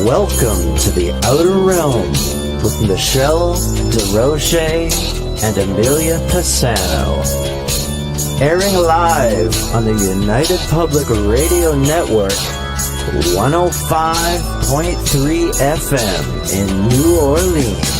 Welcome to the Outer Realm with Michelle Desrochers and Amelia Pisano. Airing live on the United Public Radio Network, 105.3 FM in New Orleans.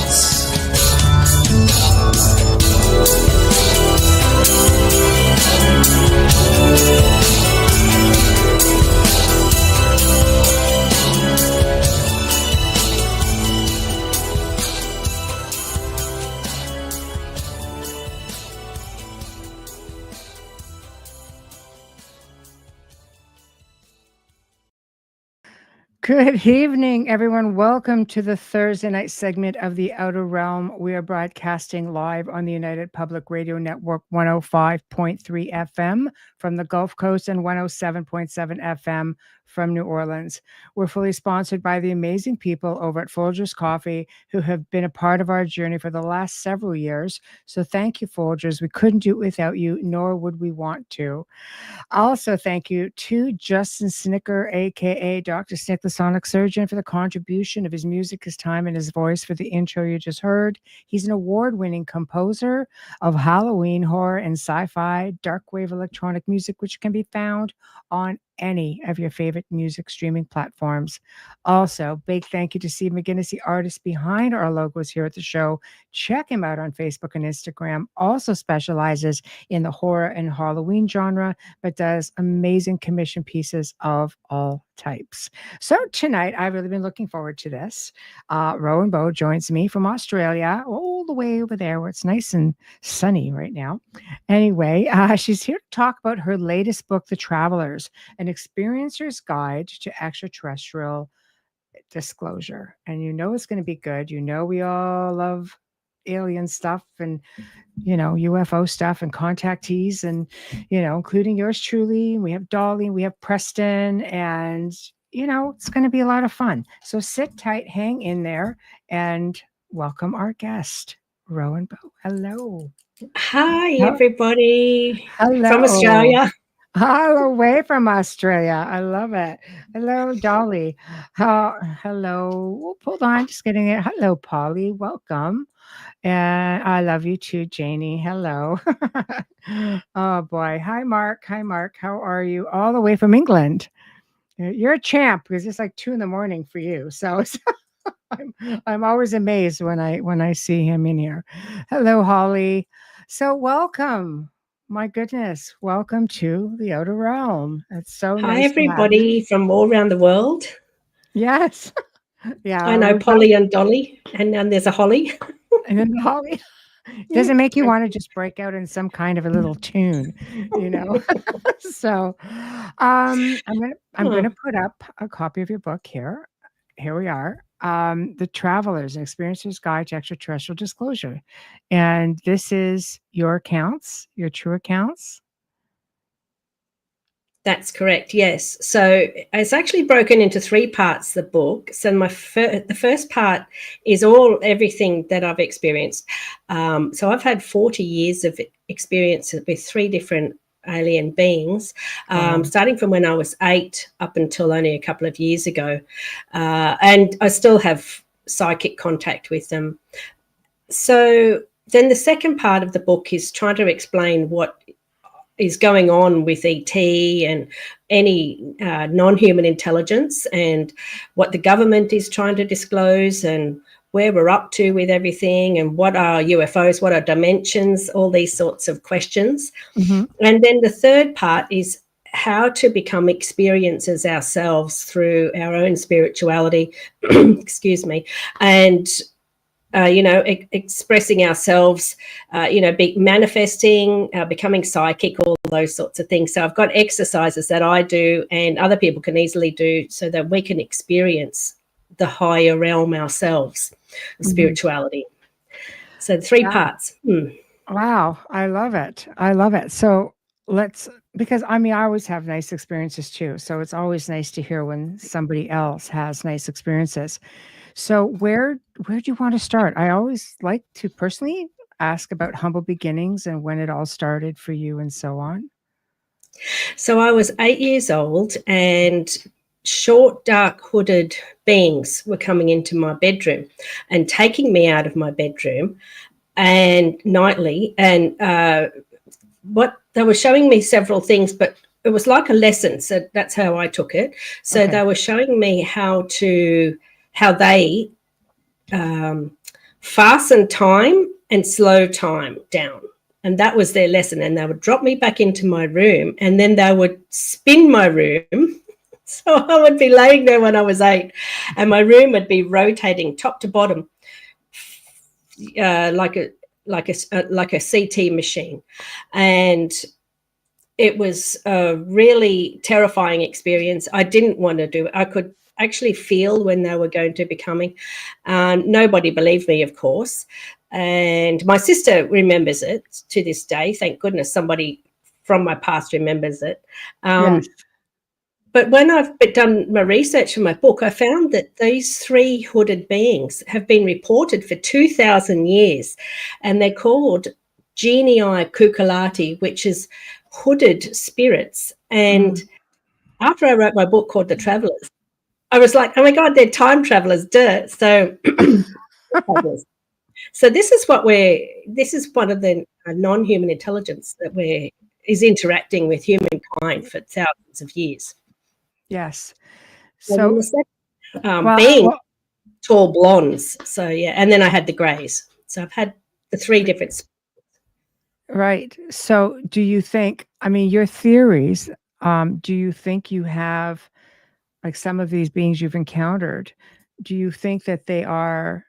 Good evening, everyone. Welcome to the Thursday night segment of The Outer Realm. We are broadcasting live on the United Public Radio Network 105.3 FM from the Gulf Coast and 107.7 FM from New Orleans. We're fully sponsored by the amazing people over at Folgers Coffee who have been a part of our journey for the last several years. So thank you, Folgers. We couldn't do it without you, nor would we want to. Also, thank you to Justin Snicker, aka Dr. Snick, the Sonic Surgeon, for the contribution of his music, his time, and his voice for the intro you just heard. He's an award-winning composer of Halloween, horror, and sci-fi dark wave electronic music, which can be found on any of your favorite music streaming platforms. Also, big thank you to Steve McGinnis, the artist behind our logos here at the show. Check him out on Facebook and Instagram. Also specializes in the horror and Halloween genre, but does amazing commission pieces of all types. So tonight, I've really been looking forward to this. Rowan Bo joins me from Australia, all the way over there where it's nice and sunny right now. Anyway, she's here to talk about her latest book, The Travelers, an experiencer's guide to extraterrestrial disclosure. And you know it's going to be good. You know we all love alien stuff and UFO stuff and contactees and including yours truly. We have Dolly, we have Preston, and it's going to be a lot of fun. So sit tight, hang in there, and welcome our guest, Rowan Bo. Hello. Hi, everybody. Hello. From Australia. All the way from Australia. I love it. Hello, Dolly. Hello. Hold on, just getting it. Hello, Polly. Welcome. And I love you too, Janie. Hello. Oh boy. Hi, Mark. Hi, Mark. How are you? All the way from England. You're a champ because it's like 2 a.m. for you. So I'm always amazed when I see him in here. Hello, Holly. So welcome. My goodness. Welcome to the Outer Realm. It's so nice. Hi, everybody from all around the world. Yes. Yeah. I know Polly and Dolly, and then there's a Holly. And then Holly. Does it make you want to just break out in some kind of a little tune, So I'm gonna put up a copy of your book here. Here we are. The Travelers, an Experiencer's Guide to Extraterrestrial Disclosure. And this is your accounts, your true accounts? That's correct, yes. So it's actually broken into 3 parts, the book. So the first part is everything that I've experienced. So I've had 40 years of experience with 3 different alien beings, starting from when I was 8 up until only a couple of years ago. And I still have psychic contact with them. So then the second part of the book is trying to explain what is going on with ET and any non-human intelligence and what the government is trying to disclose and where we're up to with everything and what are UFOs, what are dimensions, all these sorts of questions. Mm-hmm. And then the third part is how to become experiencers ourselves through our own spirituality, excuse me, and expressing ourselves, manifesting, becoming psychic, all those sorts of things. So I've got exercises that I do and other people can easily do so that we can experience the higher realm ourselves, spirituality. So 3 parts. Wow. I love it. I love it. So because I always have nice experiences too. So it's always nice to hear when somebody else has nice experiences. So where do you want to start? I always like to personally ask about humble beginnings and when it all started for you and so on. So I was 8 years old and short, dark, hooded beings were coming into my bedroom and taking me out of my bedroom and nightly. And what they were showing me several things, but it was like a lesson. So that's how I took it. So Okay. they were showing me how they fasten time and slow time down. And that was their lesson. And they would drop me back into my room, and then they would spin my room. So I would be laying there when I was 8, and my room would be rotating top to bottom, like a CT machine. And it was a really terrifying experience. I didn't want to do it. I could actually feel when they were going to be coming. Nobody believed me, of course. And my sister remembers it to this day. Thank goodness somebody from my past remembers it. Yes. But when I've done my research for my book, I found that these 3 hooded beings have been reported for 2,000 years, and they're called genii cuculati, which is hooded spirits. And after I wrote my book called The Travellers, I was like, oh my God, they're time travelers, duh. So, so this is one of the non-human intelligence that is interacting with humankind for thousands of years. Yes. So well, being tall blondes. So yeah, and then I had the greys. So I've had the 3 different. right. So do you think, I mean, your theories, do you think you have, like, some of these beings you've encountered, do you think that they are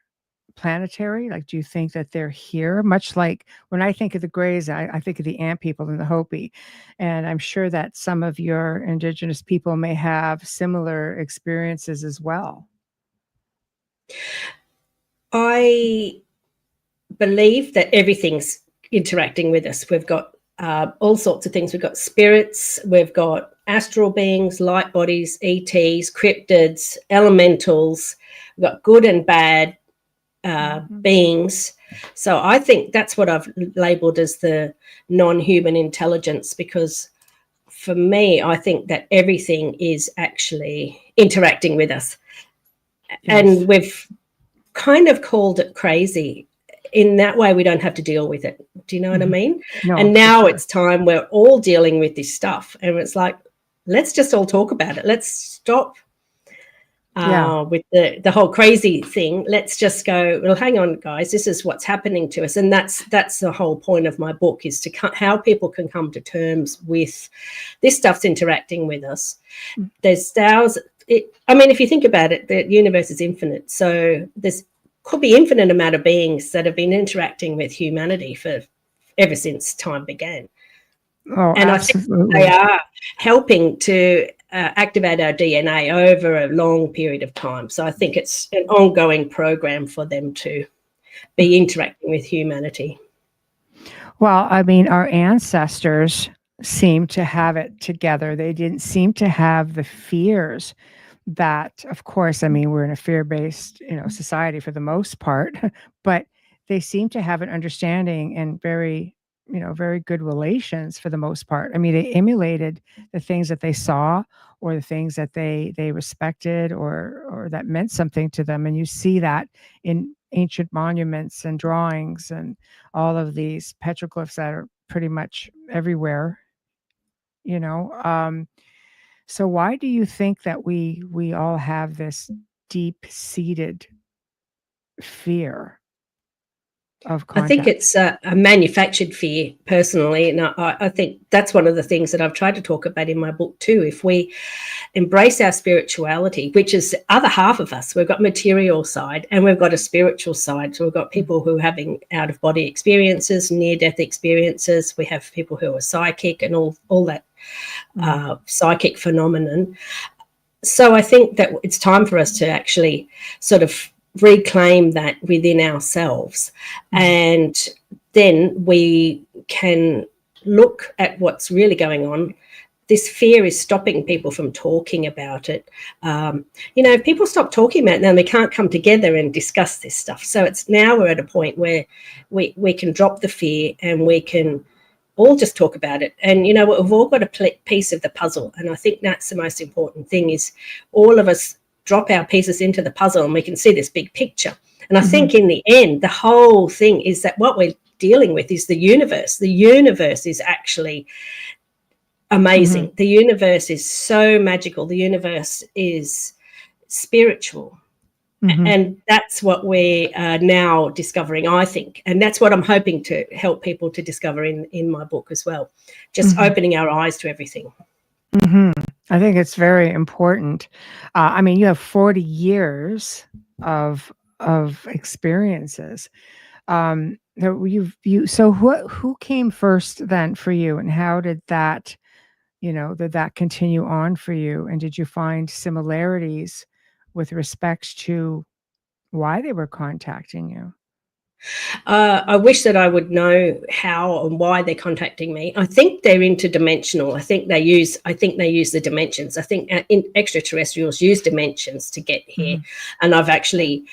planetary? Like, do you think that they're here? Much like when I think of the Greys, I think of the Ant people and the Hopi. And I'm sure that some of your Indigenous people may have similar experiences as well. I believe that everything's interacting with us. We've got all sorts of things. We've got spirits, we've got astral beings, light bodies, ETs, cryptids, elementals. We've got good and bad beings. So I think that's what I've labeled as the non-human intelligence, because for me, I think that everything is actually interacting with us. Yes. And we've kind of called it crazy. In that way, we don't have to deal with it. Do you know what I mean? No, and now it's time we're all dealing with this stuff. And it's like, let's just all talk about it. Let's stop with the whole crazy thing. Let's just go, well, hang on, guys, this is what's happening to us. And that's the whole point of my book, is to how people can come to terms with this stuff's interacting with us. There's thousands. I mean, if you think about it, the universe is infinite. So there's could be infinite amount of beings that have been interacting with humanity for ever since time began. Oh, and absolutely. I think they are helping to activate our DNA over a long period of time. So I think it's an ongoing program for them to be interacting with humanity. Well, I mean, our ancestors seem to have it together. They didn't seem to have the fears that, of course, I mean, we're in a fear-based, society for the most part, but they seem to have an understanding and very good relations for the most part. I mean, they emulated the things that they saw, or the things that they respected, or that meant something to them. And you see that in ancient monuments and drawings and all of these petroglyphs that are pretty much everywhere, So why do you think that we all have this deep-seated fear of contact? I think it's a manufactured fear, personally, and I think that's one of the things that I've tried to talk about in my book too. If we embrace our spirituality, which is the other half of us, we've got material side and we've got a spiritual side. So we've got people who are having out-of-body experiences, near-death experiences. We have people who are psychic and all that psychic phenomenon. So I think that it's time for us to actually sort of reclaim that within ourselves, and then we can look at what's really going on. This fear is stopping people from talking about it. If people stop talking about it, then they can't come together and discuss this stuff. So it's now we're at a point where we can drop the fear, and we can all just talk about it. And, you know, we've all got a piece of the puzzle. And I think that's the most important thing, is all of us drop our pieces into the puzzle and we can see this big picture. And I think in the end, the whole thing is that what we're dealing with is the universe. The universe is actually amazing. The universe is so magical. The universe is spiritual. And that's what we are now discovering, I think. And that's what I'm hoping to help people to discover in my book as well. Just opening our eyes to everything. I think it's very important. I mean, you have 40 years of experiences. So who came first then for you, and how did that, did that continue on for you? And did you find similarities with respect to why they were contacting you? I wish that I would know how and why they're contacting me. I think they're interdimensional. I think they use the dimensions. I think extraterrestrials use dimensions to get here, and I've actually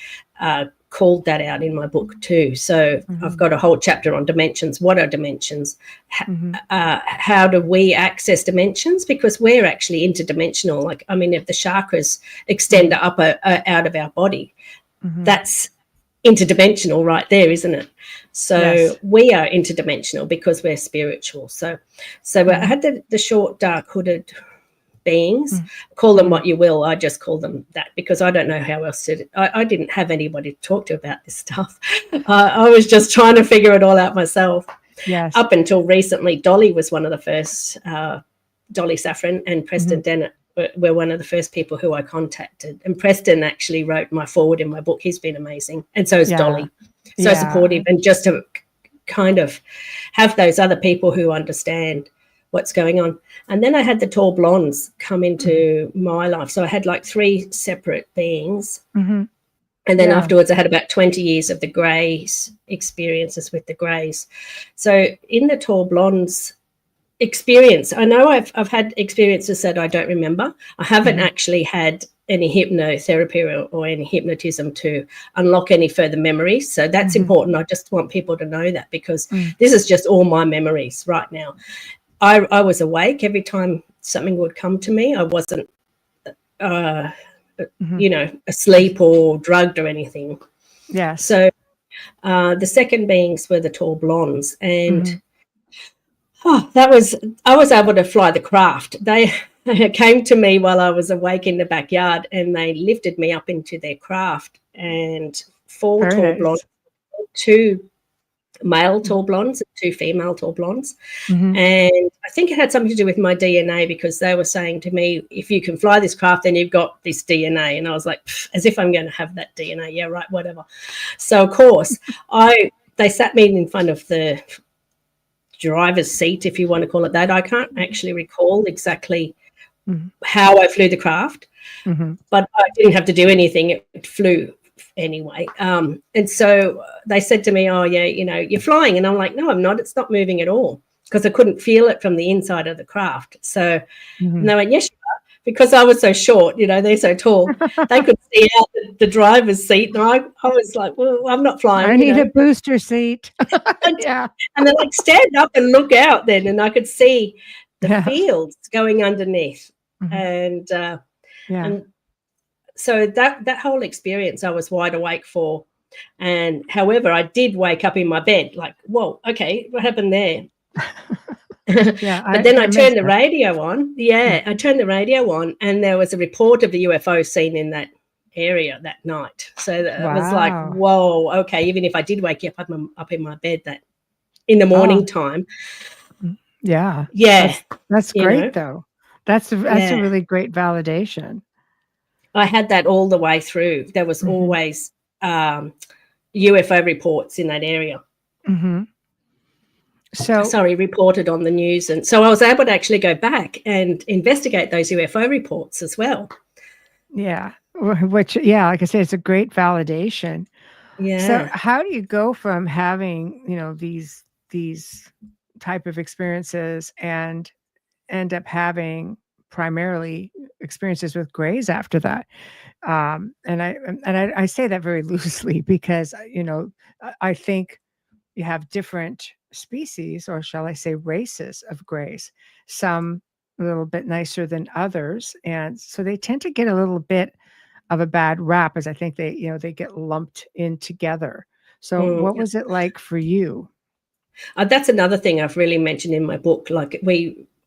called that out in my book too. So I've got a whole chapter on dimensions. What are dimensions? How do we access dimensions? Because we're actually interdimensional. Like, I mean, if the chakras extend up out of our body, that's interdimensional right there, isn't it? So we are interdimensional because we're spiritual. So I had the short, dark hooded beings. Call them what you will. I just call them that because I don't know how else to. I didn't have anybody to talk to about this stuff. I was just trying to figure it all out myself. Yes. Up until recently, Dolly was one of the first. Dolly Saffron and Preston Dennett were one of the first people who I contacted. And Preston actually wrote my foreword in my book. He's been amazing. And so is Dolly. So supportive. And just to kind of have those other people who understand what's going on. And then I had the tall blondes come into my life. So I had like 3 separate beings. And then afterwards I had about 20 years of the greys, experiences with the greys. So in the tall blondes experience, I know I've had experiences that I don't remember. I haven't actually had any hypnotherapy or any hypnotism to unlock any further memories. So that's important. I just want people to know that because this is just all my memories right now. I was awake every time something would come to me. I wasn't, asleep or drugged or anything. Yeah. So the second beings were the tall blondes, and I was able to fly the craft. They came to me while I was awake in the backyard, and they lifted me up into their craft. And 4 tall blondes, 2 male tall blondes, and 2 female tall blondes. And I think it had something to do with my DNA because they were saying to me, if you can fly this craft, then you've got this DNA. And I was like, as if I'm going to have that DNA. Yeah, right, whatever. So, of course, they sat me in front of the driver's seat, if you want to call it that. I can't actually recall exactly how I flew the craft, but I didn't have to do anything. It flew anyway. And so they said to me, oh, yeah, you're flying. And I'm like, no, I'm not. It's not moving at all because I couldn't feel it from the inside of the craft. So and they went, yes, you are. Because I was so short, they're so tall. They could see out the driver's seat. And I was like, well, I'm not flying. I need a booster seat. And they're like, stand up and look out then. And I could see the fields going underneath. And so that whole experience I was wide awake for. And however, I did wake up in my bed like, whoa, okay, what happened there? But then I turned the radio on. I turned the radio on, and there was a report of the UFO seen in that area that night. So that was like, whoa, okay. Even if I did wake up in my bed that in the morning time. That's great though. That's a really great validation. I had that all the way through. There was always UFO reports in that area. Reported on the news. And so I was able to actually go back and investigate those UFO reports as well. Yeah. Which, like I said, it's a great validation. Yeah. So how do you go from having, these type of experiences and end up having primarily experiences with grays after that? And I say that very loosely because, I think, you have different species, or shall I say races of grays, some a little bit nicer than others. And so they tend to get a little bit of a bad rap, as I think they get lumped in together. So what was it like for you? That's another thing I've really mentioned in my book. Like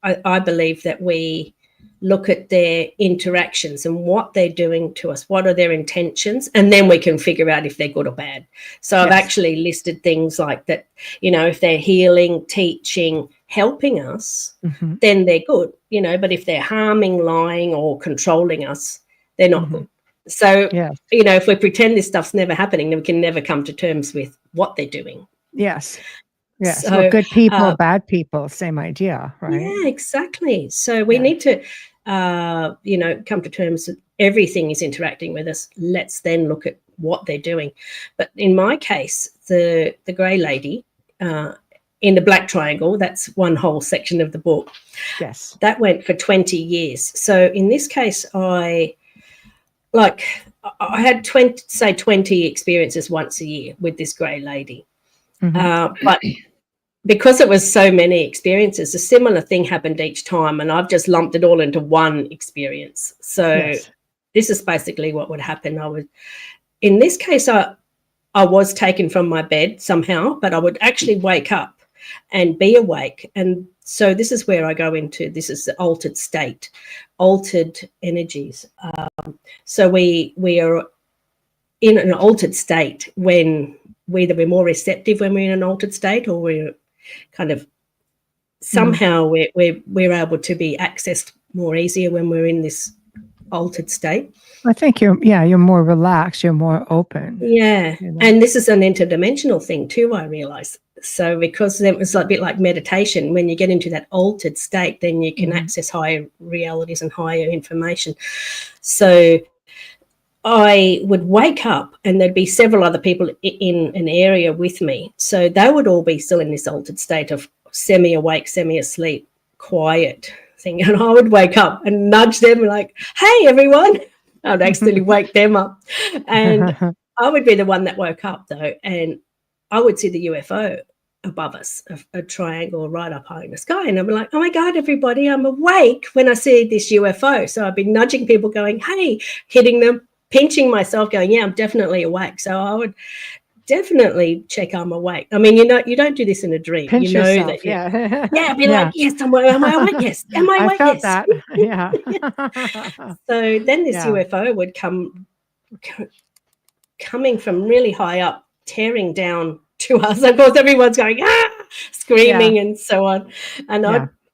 I believe that we look at their interactions and what they're doing to us, what are their intentions, and then we can figure out if they're good or bad. So I've actually listed things like that, if they're healing, teaching, helping us, then they're good, but if they're harming, lying, or controlling us, they're not good. So, if we pretend this stuff's never happening, then we can never come to terms with what they're doing. Yes. Yes. So, well, good people, bad people, same idea, right? Yeah, exactly. So we need to, come to terms that everything is interacting with us. Let's then look at what they're doing. But in my case, the grey lady in the black triangle, that's one whole section of the book. Yes. That went for 20 years. So in this case, I had 20 experiences once a year with this grey lady. But because it was so many experiences, a similar thing happened each time, and I've just lumped it all into one experience. So this is basically what would happen. In this case, I was taken from my bed somehow, but I would actually wake up and be awake. And so this is where I go into, this is the altered state, altered energies. So we are in an altered state when whether we're more receptive when we're in an altered state, or we're kind of somehow we're able to be accessed more easier when we're in this altered state. I think you're more relaxed, you're more open. Yeah. And this is an interdimensional thing too, I realize. So because it was a bit like meditation, when you get into that altered state, then you can access higher realities and higher information. So I would wake up and there'd be several other people in an area with me. So they would all be still in this altered state of semi-awake, semi-asleep, quiet thing. And I would wake up and nudge them like, hey, everyone. I'd accidentally wake them up. And I would be the one that woke up, though, and I would see the UFO above us, a triangle right up high in the sky. And I'd be like, oh, my God, everybody, I'm awake when I see this UFO. So I'd be nudging people going, hey, hitting them, pinching myself, going, yeah, I'm definitely awake. So I would definitely check I'm awake. I mean, you don't do this in a dream. Pinch yourself, that. Yeah, be like, yes, am I awake? Yes. Am I awake? I felt that. Yeah. So then this UFO would coming from really high up, tearing down to us. Of course, everyone's going, screaming and so on. And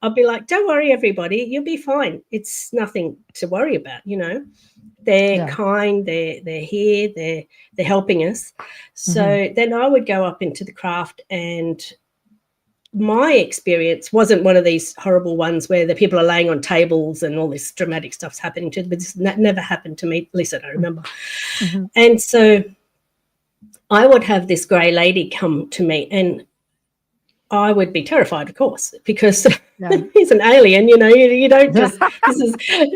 I'd be like, don't worry, everybody, you'll be fine. It's nothing to worry about, They're kind, they're here, they're helping us. So then I would go up into the craft, and my experience wasn't one of these horrible ones where the people are laying on tables and all this dramatic stuff's happening to them, but that never happened to me, at least I don't remember. And so I would have this grey lady come to me, and I would be terrified, of course, because he's an alien, you don't just,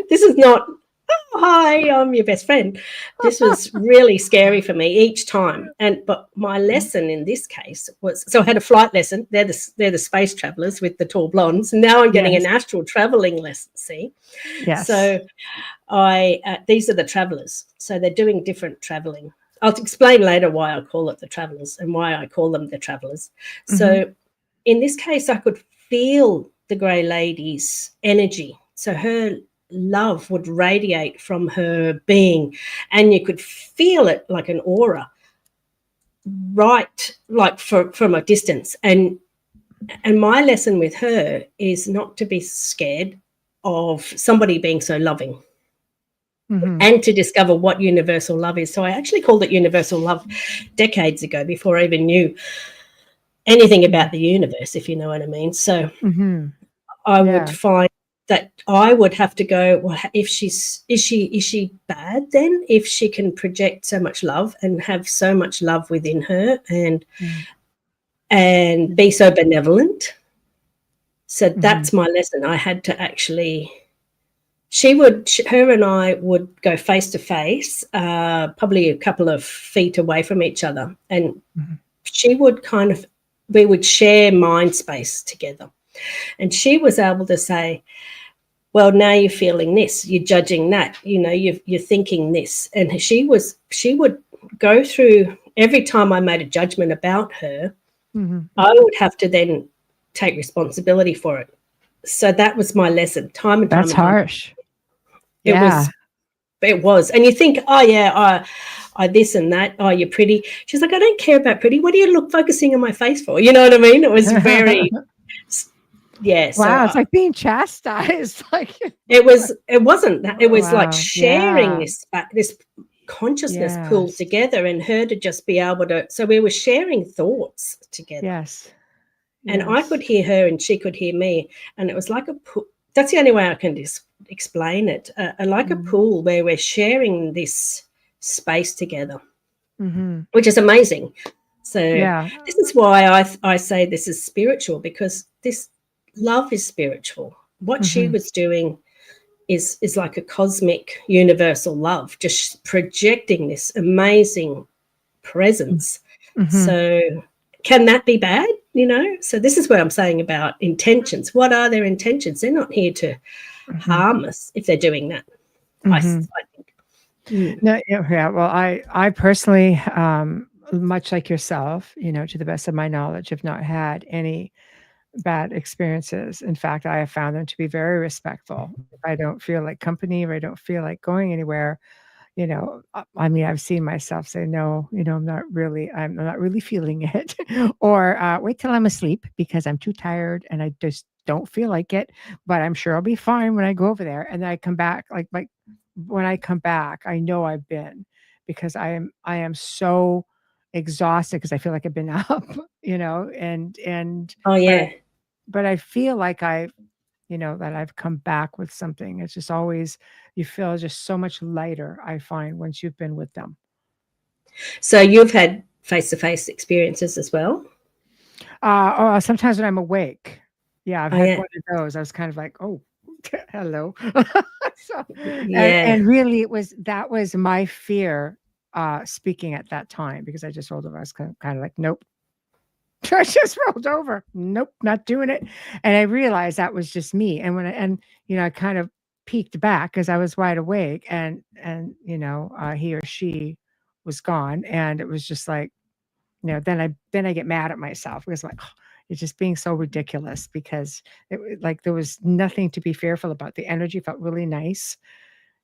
this is not, oh, hi, I'm your best friend. This was really scary for me each time. But my lesson in this case was, so I had a flight lesson. They're the space travelers with the tall blondes. And now I'm getting an astral traveling lesson, see? Yes. So these are the travelers. So they're doing different traveling. I'll explain later why I call it the travelers and why I call them the travelers. So in this case, I could feel the grey lady's energy. So her love would radiate from her being, and you could feel it like an aura, right, like from a distance. And my lesson with her is not to be scared of somebody being so loving. And to discover what universal love is. So I actually called it universal love decades ago, before I even knew anything about the universe, if you know what I mean. So I would find that I would have to go, well, if is she bad then, if she can project so much love and have so much love within her and be so benevolent? So that's my lesson. I had to actually... her and I would go face to face, probably a couple of feet away from each other, and she would kind of we would share mind space together. And she was able to say, well, now you're feeling this, you're judging that, you're thinking this. And she would go through, every time I made a judgment about her, I would have to then take responsibility for it. So that was my lesson, time and time. That's harsh. It was. And you think, oh, yeah, I this and that. Oh, you're pretty. She's like, I don't care about pretty. What are you focusing on my face for? You know what I mean? It was very, yeah. Wow, it's like being chastised. Like it wasn't. It was like sharing yeah. this consciousness pulled together, and her to just be able to. So we were sharing thoughts together. Yes. And I could hear her, and she could hear me, and it was like that's the only way I can explain it. Like a pool where we're sharing this space together, which is amazing. So this is why I say this is spiritual, because this love is spiritual. What she was doing is like a cosmic universal love, just projecting this amazing presence. So can that be bad? So this is what I'm saying about intentions. What are their intentions? They're not here to harm us if they're doing that. I think. No, yeah. Well, I personally, much like yourself, to the best of my knowledge, have not had any bad experiences. In fact, I have found them to be very respectful. If I don't feel like company, or I don't feel like going anywhere, I mean, I've seen myself say, no, I'm not really feeling it, or wait till I'm asleep because I'm too tired and I just don't feel like it, but I'm sure I'll be fine when I go over there. And then I come back, like when I come back, I know I've been, because I am so exhausted because I feel like I've been up, and oh yeah, but I feel like that I've come back with something. It's just always, you feel just so much lighter, I find, once you've been with them. So you've had face-to-face experiences as well? Sometimes when I'm awake. Yeah, I've had one of those. I was kind of like, oh, hello. And really that was my fear speaking at that time, because I just rolled over. I was kind of like, nope. I just rolled over. Nope, not doing it. And I realized that was just me. And I kind of peeked back because I was wide awake, and he or she was gone, and it was just like, then I get mad at myself, because I'm like, oh, you're just being so ridiculous, because there was nothing to be fearful about. The energy felt really nice,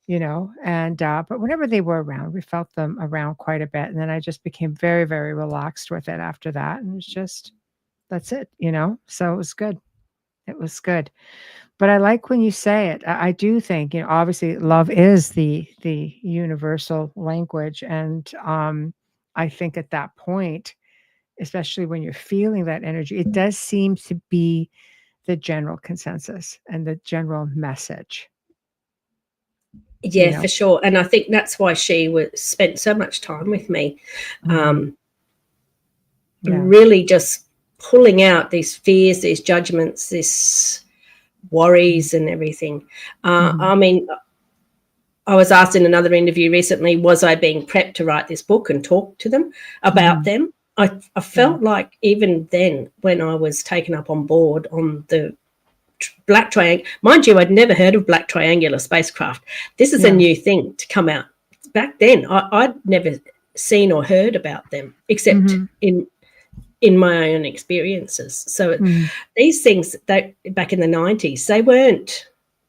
and but whenever they were around, we felt them around quite a bit, and then I just became very, very relaxed with it after that, and it's just, that's it, so it was good. But I like when you say it. I do think, obviously love is the universal language, and I think at that point, especially when you're feeling that energy, it does seem to be the general consensus and the general message. Yeah, for sure. And I think that's why she spent so much time with me, really just pulling out these fears, these judgments, this worries and everything. I mean, I was asked in another interview recently, was I being prepped to write this book and talk to them about them? I felt like even then, when I was taken up on board on the black triangle, mind you, I'd never heard of black triangular spacecraft. This is a new thing to come out. Back then, I'd never seen or heard about them, except in my own experiences. So these things, that back in the 90s,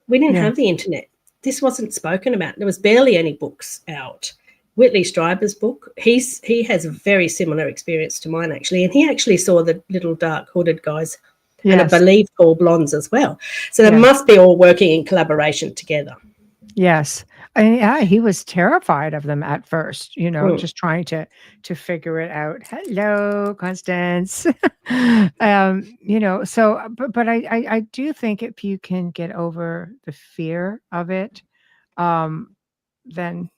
we didn't have the internet. This wasn't spoken about. There was barely any books out. Whitley Strieber's book, he has a very similar experience to mine, actually, and he actually saw the little dark hooded guys, and I believe tall blondes as well. So they must be all working in collaboration together. Yes. He was terrified of them at first, just trying to figure it out. Hello, Constance. So, but I do think if you can get over the fear of it, then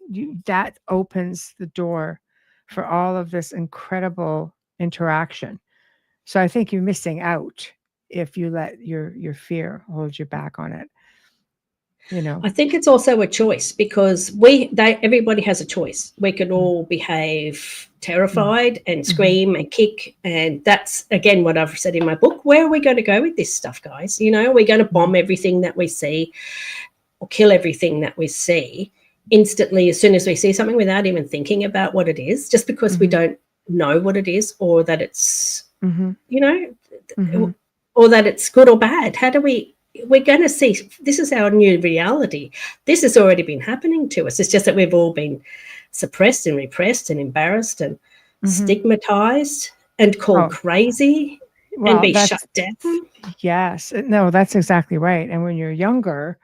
that opens the door for all of this incredible interaction. So I think you're missing out if you let your fear hold you back on it. I think it's also a choice, because everybody has a choice. We could all behave terrified and scream and kick. And that's, again, what I've said in my book. Where are we going to go with this stuff, guys? You know, are we going to bomb everything that we see or kill everything that we see instantly as soon as we see something without even thinking about what it is, just because we don't know what it is, or that it's, you know, or that it's good or bad? How do we're going to see, this is our new reality. This has already been happening to us. It's just that we've all been suppressed and repressed and embarrassed and stigmatized and called crazy and be shut down. Yes. No, that's exactly right. And when you're younger,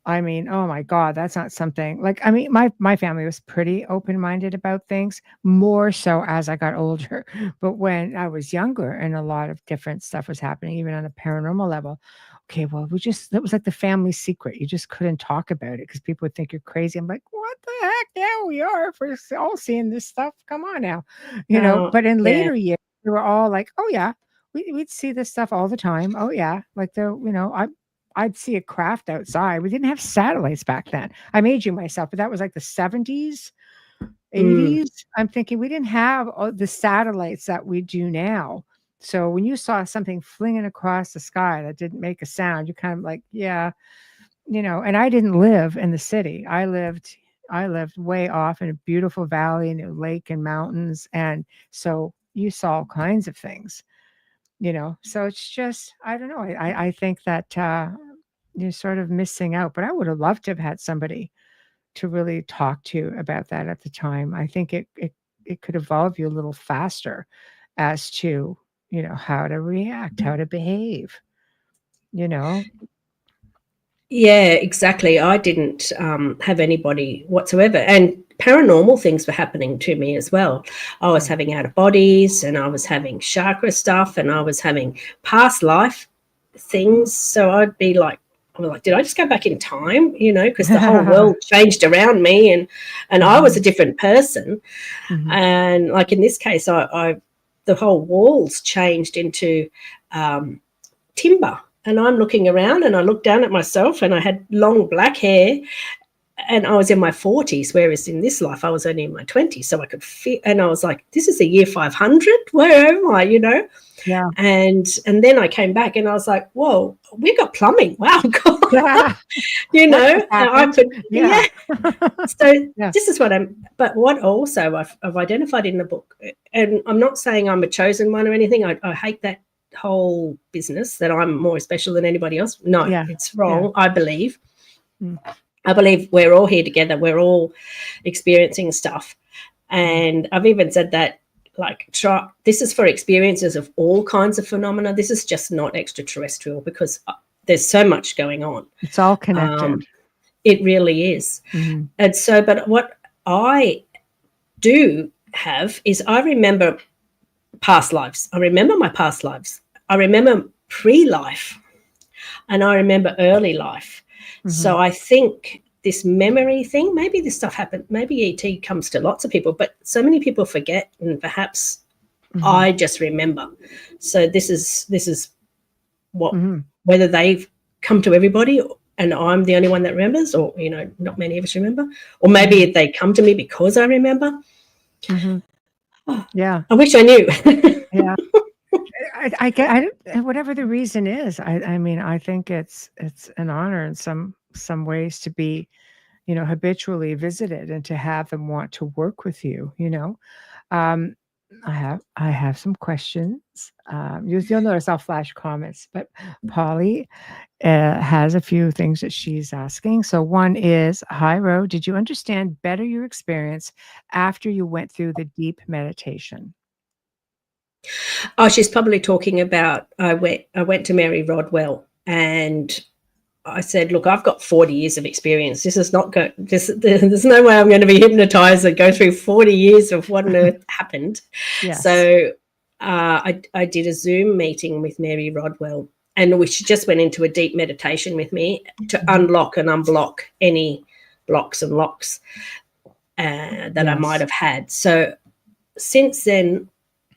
I mean, oh my God, that's not something like, I mean, my family was pretty open-minded about things, more so as I got older. But when I was younger and a lot of different stuff was happening, even on a paranormal level, okay, well, that was like the family secret. You just couldn't talk about it because people would think you're crazy. I'm like, what the heck? Yeah, we are. If we're all seeing this stuff, come on now. You know, but in later years, we were all like, oh yeah, we'd see this stuff all the time. Oh yeah. Like I'd see a craft outside. We didn't have satellites back then. I'm aging myself, but that was like the 70s, 80s. I'm thinking we didn't have all the satellites that we do now. So when you saw something flinging across the sky that didn't make a sound, you're kind of like, yeah, you know, and I didn't live in the city. I lived way off in a beautiful valley and a lake and mountains. And so you saw all kinds of things, you know, so it's just, I don't know. I think that you're sort of missing out, but I would have loved to have had somebody to really talk to about that at the time. I think it could evolve you a little faster as to, you know, how to react, how to behave, you know? Yeah, exactly. I didn't have anybody whatsoever. And paranormal things were happening to me as well. I was having out of bodies, and I was having chakra stuff, and I was having past life things. So I'd be like, did I just go back in time? You know, because the whole world changed around me, and I was a different person. And like in this case, I the whole walls changed into timber. And I'm looking around, and I looked down at myself, and I had long black hair, and I was in my 40s, whereas in this life I was only in my 20s. So I could feel, and I was like, this is the year 500. Where am I? You know? Yeah. And then I came back, and I was like, whoa, we got plumbing. Wow, God. You know, I could, So this is but what also I've identified in the book, and I'm not saying I'm a chosen one or anything. I hate that whole business that I'm more special than anybody else. No, it's wrong. I believe we're all here together. We're all experiencing stuff. And I've even said that, like, this is for experiences of all kinds of phenomena. This is just not extraterrestrial, because there's so much going on. It's all connected. It really is. And so, but what I do have is I remember past lives. I remember my past lives. I remember pre-life, and I remember early life. So I think this memory thing, maybe this stuff happened, maybe ET comes to lots of people, but so many people forget, and perhaps I just remember. So this is what, whether they've come to everybody and I'm the only one that remembers, or, you know, not many of us remember, or maybe they come to me because I remember. Yeah. I wish I knew. Yeah. I get whatever the reason is. I mean, I think it's an honor in some ways to be, you know, habitually visited and to have them want to work with you. You know, I have some questions. You'll notice I'll flash comments, but Polly has a few things that she's asking. So one is, hi Ro, did you understand better your experience after you went through the deep meditation? Oh, she's probably talking about, I went to Mary Rodwell, and I said, look, I've got 40 years of experience. This is not there's no way I'm going to be hypnotized and go through 40 years of what on earth happened. Yes. So I did a Zoom meeting with Mary Rodwell, and she just went into a deep meditation with me to unlock and unblock any blocks and locks that I might have had. So since then,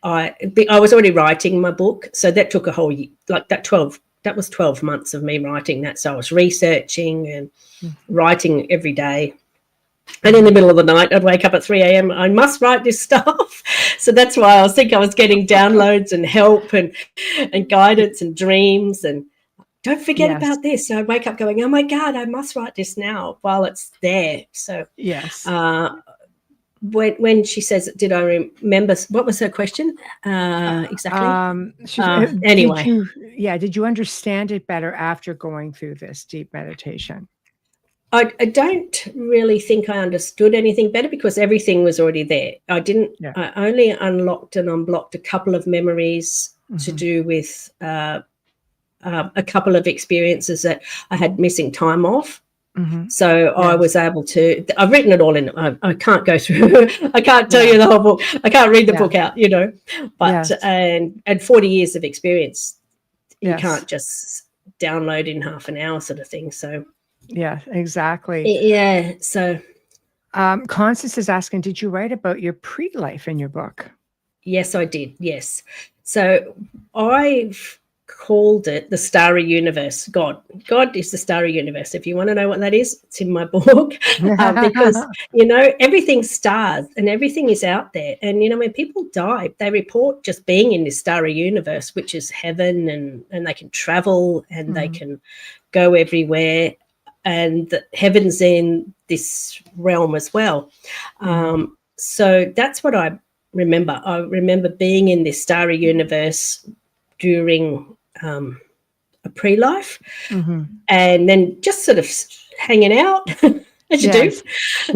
I was already writing my book, so that took a whole year, like that was 12 months of me writing that. So I was researching and writing every day. And in the middle of the night, I'd wake up at 3 a.m. I must write this stuff. So that's why I was getting downloads and help and guidance and dreams. And don't forget about this. So I'd wake up going, oh, my God, I must write this now while it's there. So yes. When she says, did I remember, what was her question exactly? Anyway. Did you understand it better after going through this deep meditation? I don't really think I understood anything better because everything was already there. I only unlocked and unblocked a couple of memories to do with a couple of experiences that I had missing time off. So I was able to, I've written it all in. I can't go through, I can't tell you the whole book. I can't read the book out, but, and 40 years of experience, you can't just download in half an hour sort of thing. So yeah, exactly. Yeah. So Constance is asking, did you write about your pre-life in your book? Yes, I did. Yes. So I've called it the starry universe. God is the starry universe. If you want to know what that is, it's in my book. Because everything's stars and everything is out there. And when people die, they report just being in this starry universe, which is heaven, and they can travel and they can go everywhere. And the heaven's in this realm as well. So that's what I remember. I remember being in this starry universe during a pre-life, and then just sort of hanging out as you do.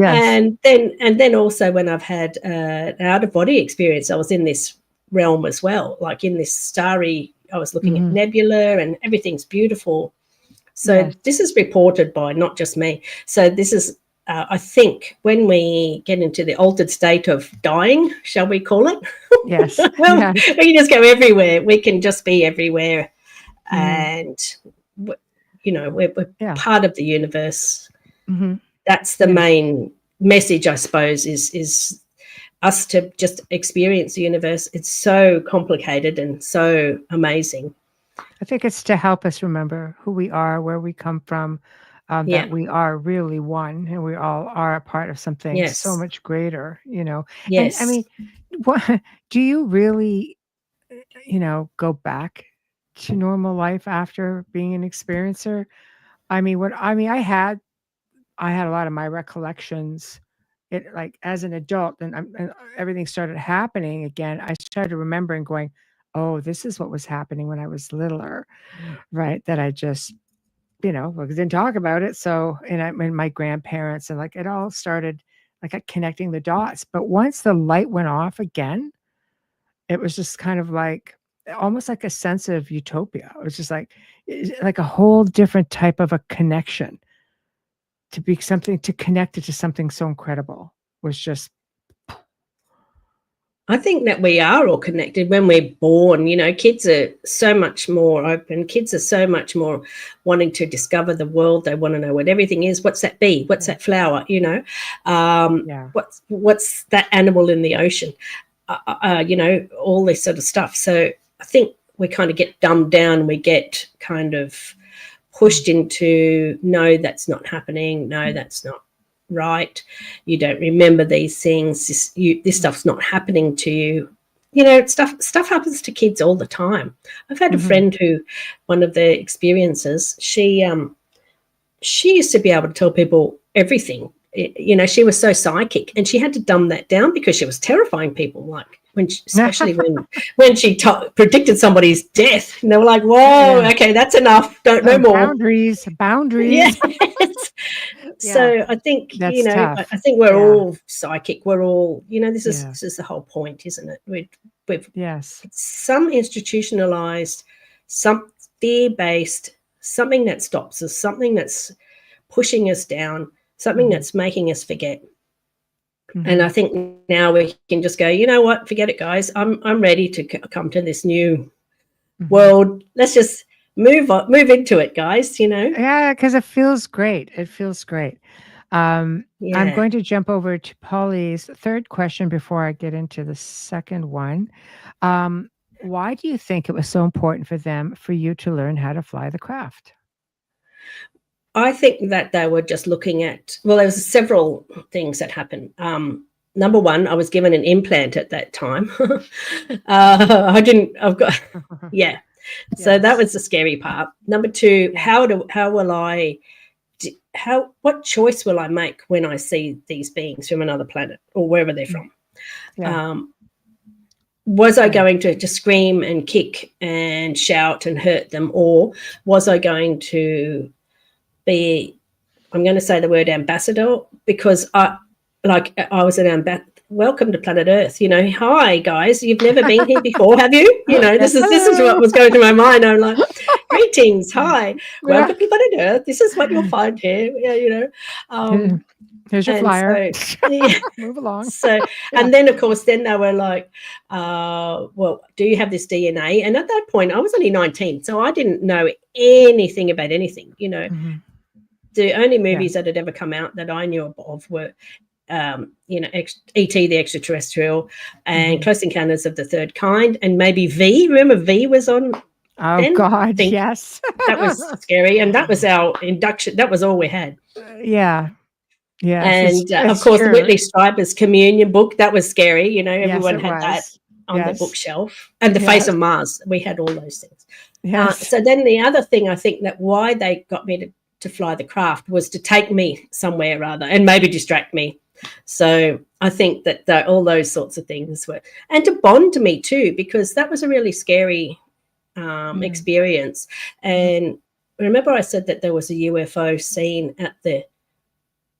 And then also when I've had an out-of-body experience, I was in this realm as well, like in this starry. I was looking at nebula, and everything's beautiful. So this is reported by not just me. So this is, I think, when we get into the altered state of dying, shall we call it? Yes. Well, we can just go everywhere. We can just be everywhere. And, we're part of the universe. That's the main message, I suppose, is us to just experience the universe. It's so complicated and so amazing. I think it's to help us remember who we are, where we come from, that we are really one, and we all are a part of something so much greater, Yes. And, I mean, what do you really, go back to normal life after being an experiencer? I had a lot of my recollections. It, like, as an adult, and everything started happening again. I started remembering, going, oh, this is what was happening when I was littler, right? That I just, didn't talk about it. So, and my grandparents, and it all started connecting the dots. But once the light went off again, it was just kind of almost like a sense of utopia. It was just like a whole different type of a connection. To connect it to something so incredible was just. I think that we are all connected when we're born. Kids are so much more open. Kids are so much more wanting to discover the world. They want to know what everything is. What's that bee? What's that flower? What's that animal in the ocean? All this sort of stuff. So I think we kind of get dumbed down. We get kind of pushed into, no, that's not happening. No, that's not right. You don't remember these things. This stuff's not happening to you. Stuff happens to kids all the time. I've had a friend who, one of the experiences, she used to be able to tell people everything. She was so psychic, and she had to dumb that down because she was terrifying people. Especially when she predicted somebody's death, and they were like, "Whoa, okay, that's enough. Don't know more." Boundaries. Yes. So I think tough. I think we're all psychic. We're all this is the whole point, isn't it? We've some institutionalized, some fear-based, something that stops us, something that's pushing us down, something that's making us forget. And I think now we can just go, you know what, forget it, guys. I'm ready to come to this new world. Let's just move into it, guys. Yeah, because it feels great. I'm going to jump over to Polly's third question before I get into the second one. Why do you think it was so important for you to learn how to fly the craft? I think that they were just looking at, well, there was several things that happened. Number one, I was given an implant at that time. I've got, yeah. So that was the scary part. Number two, what choice will I make when I see these beings from another planet or wherever they're from? Yeah. Was I going to just scream and kick and shout and hurt them, or was I going to be, I'm going to say the word ambassador, because I was an welcome to planet Earth, hi guys, you've never been here before, have you? This is what was going through my mind. I'm like, greetings, hi, welcome to planet Earth, this is what you'll find here. Here's your flyer. So, move along. And then of course then they were like, well, do you have this DNA? And at that point I was only 19, so I didn't know anything about anything. The only movies that had ever come out that I knew of were ET, the Extraterrestrial, and Close Encounters of the Third Kind, and maybe V. Remember V was on? Oh then? God, yes. That was scary, and that was our induction. That was all we had. Yeah. And of course, true. Whitley Strieber's communion book, that was scary. Everyone had that on the bookshelf, and the Face of Mars. We had all those things. Yes. So then the other thing I think that why they got me to fly the craft was to take me somewhere rather, and maybe distract me. So I think that all those sorts of things were, and to bond to me too, because that was a really scary experience. And remember I said that there was a UFO seen at the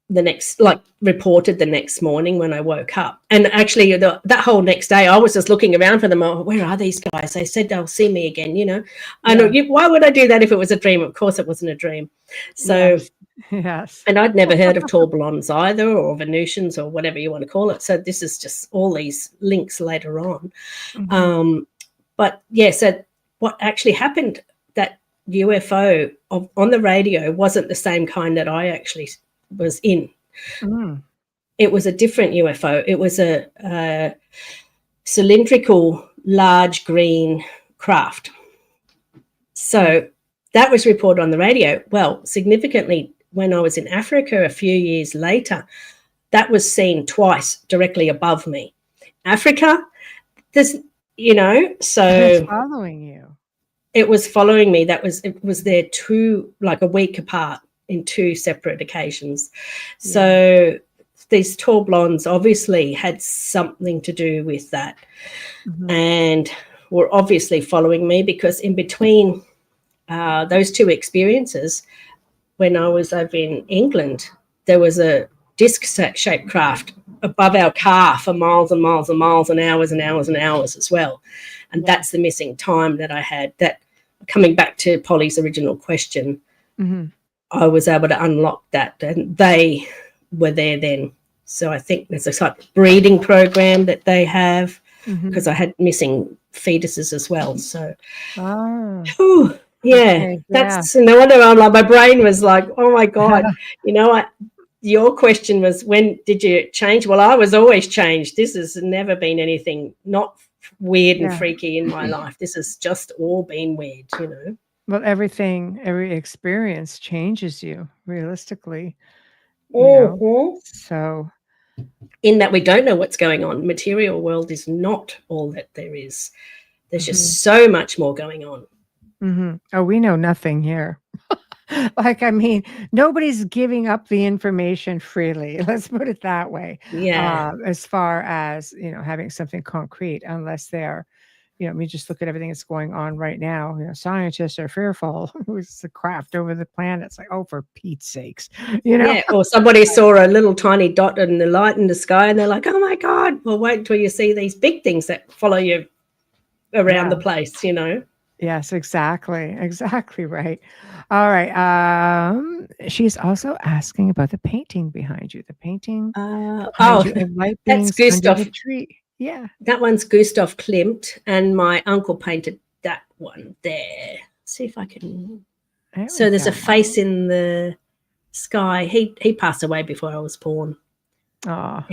next, like reported the next morning when I woke up. And actually that whole next day I was just looking around for them. Oh, where are these guys? They said they'll see me again, I know, why would I do that if it was a dream? Of course it wasn't a dream. So yes. And I'd never heard of tall blondes either, or Venusians, or whatever you want to call it. So this is just all these links later on. But so what actually happened, that UFO on the radio wasn't the same kind that I actually was in. It was a different UFO. It was a cylindrical, large green craft. So that was reported on the radio. Well, significantly, when I was in Africa a few years later, that was seen twice directly above me. Africa, there's, so it's following you. It was following me. It was there like a week apart in two separate occasions. So these tall blondes obviously had something to do with that, and were obviously following me, because in between those two experiences, when I was over in England, there was a disc-shaped craft above our car for miles and miles and miles and hours and hours and hours as well. And that's the missing time that I had. That, coming back to Polly's original question, I was able to unlock that, and they were there then. So I think there's a sort of breeding program that they have, because I had missing fetuses as well. So, that's no wonder I'm like, my brain was like, oh my God, your question was, when did you change? Well, I was always changed. This has never been anything not weird and freaky in my life. This has just all been weird, Well, every experience changes you realistically. So in that we don't know what's going on. Material world is not all that there is. There's just so much more going on. Oh, we know nothing here. Nobody's giving up the information freely. Let's put it that way. As far as, having something concrete, unless they're, just look at everything that's going on right now. Scientists are fearful. Who's the craft over the planet? It's like, oh, for Pete's sakes, or somebody saw a little tiny dot in the light in the sky, and they're like, oh my God. Well, wait until you see these big things that follow you around the place, Yes, exactly right. All right. She's also asking about the painting behind you. The painting. That's Gustav. Yeah, that one's Gustav Klimt, and my uncle painted that one there. See if I can. So there's a face in the sky. He passed away before I was born. Oh.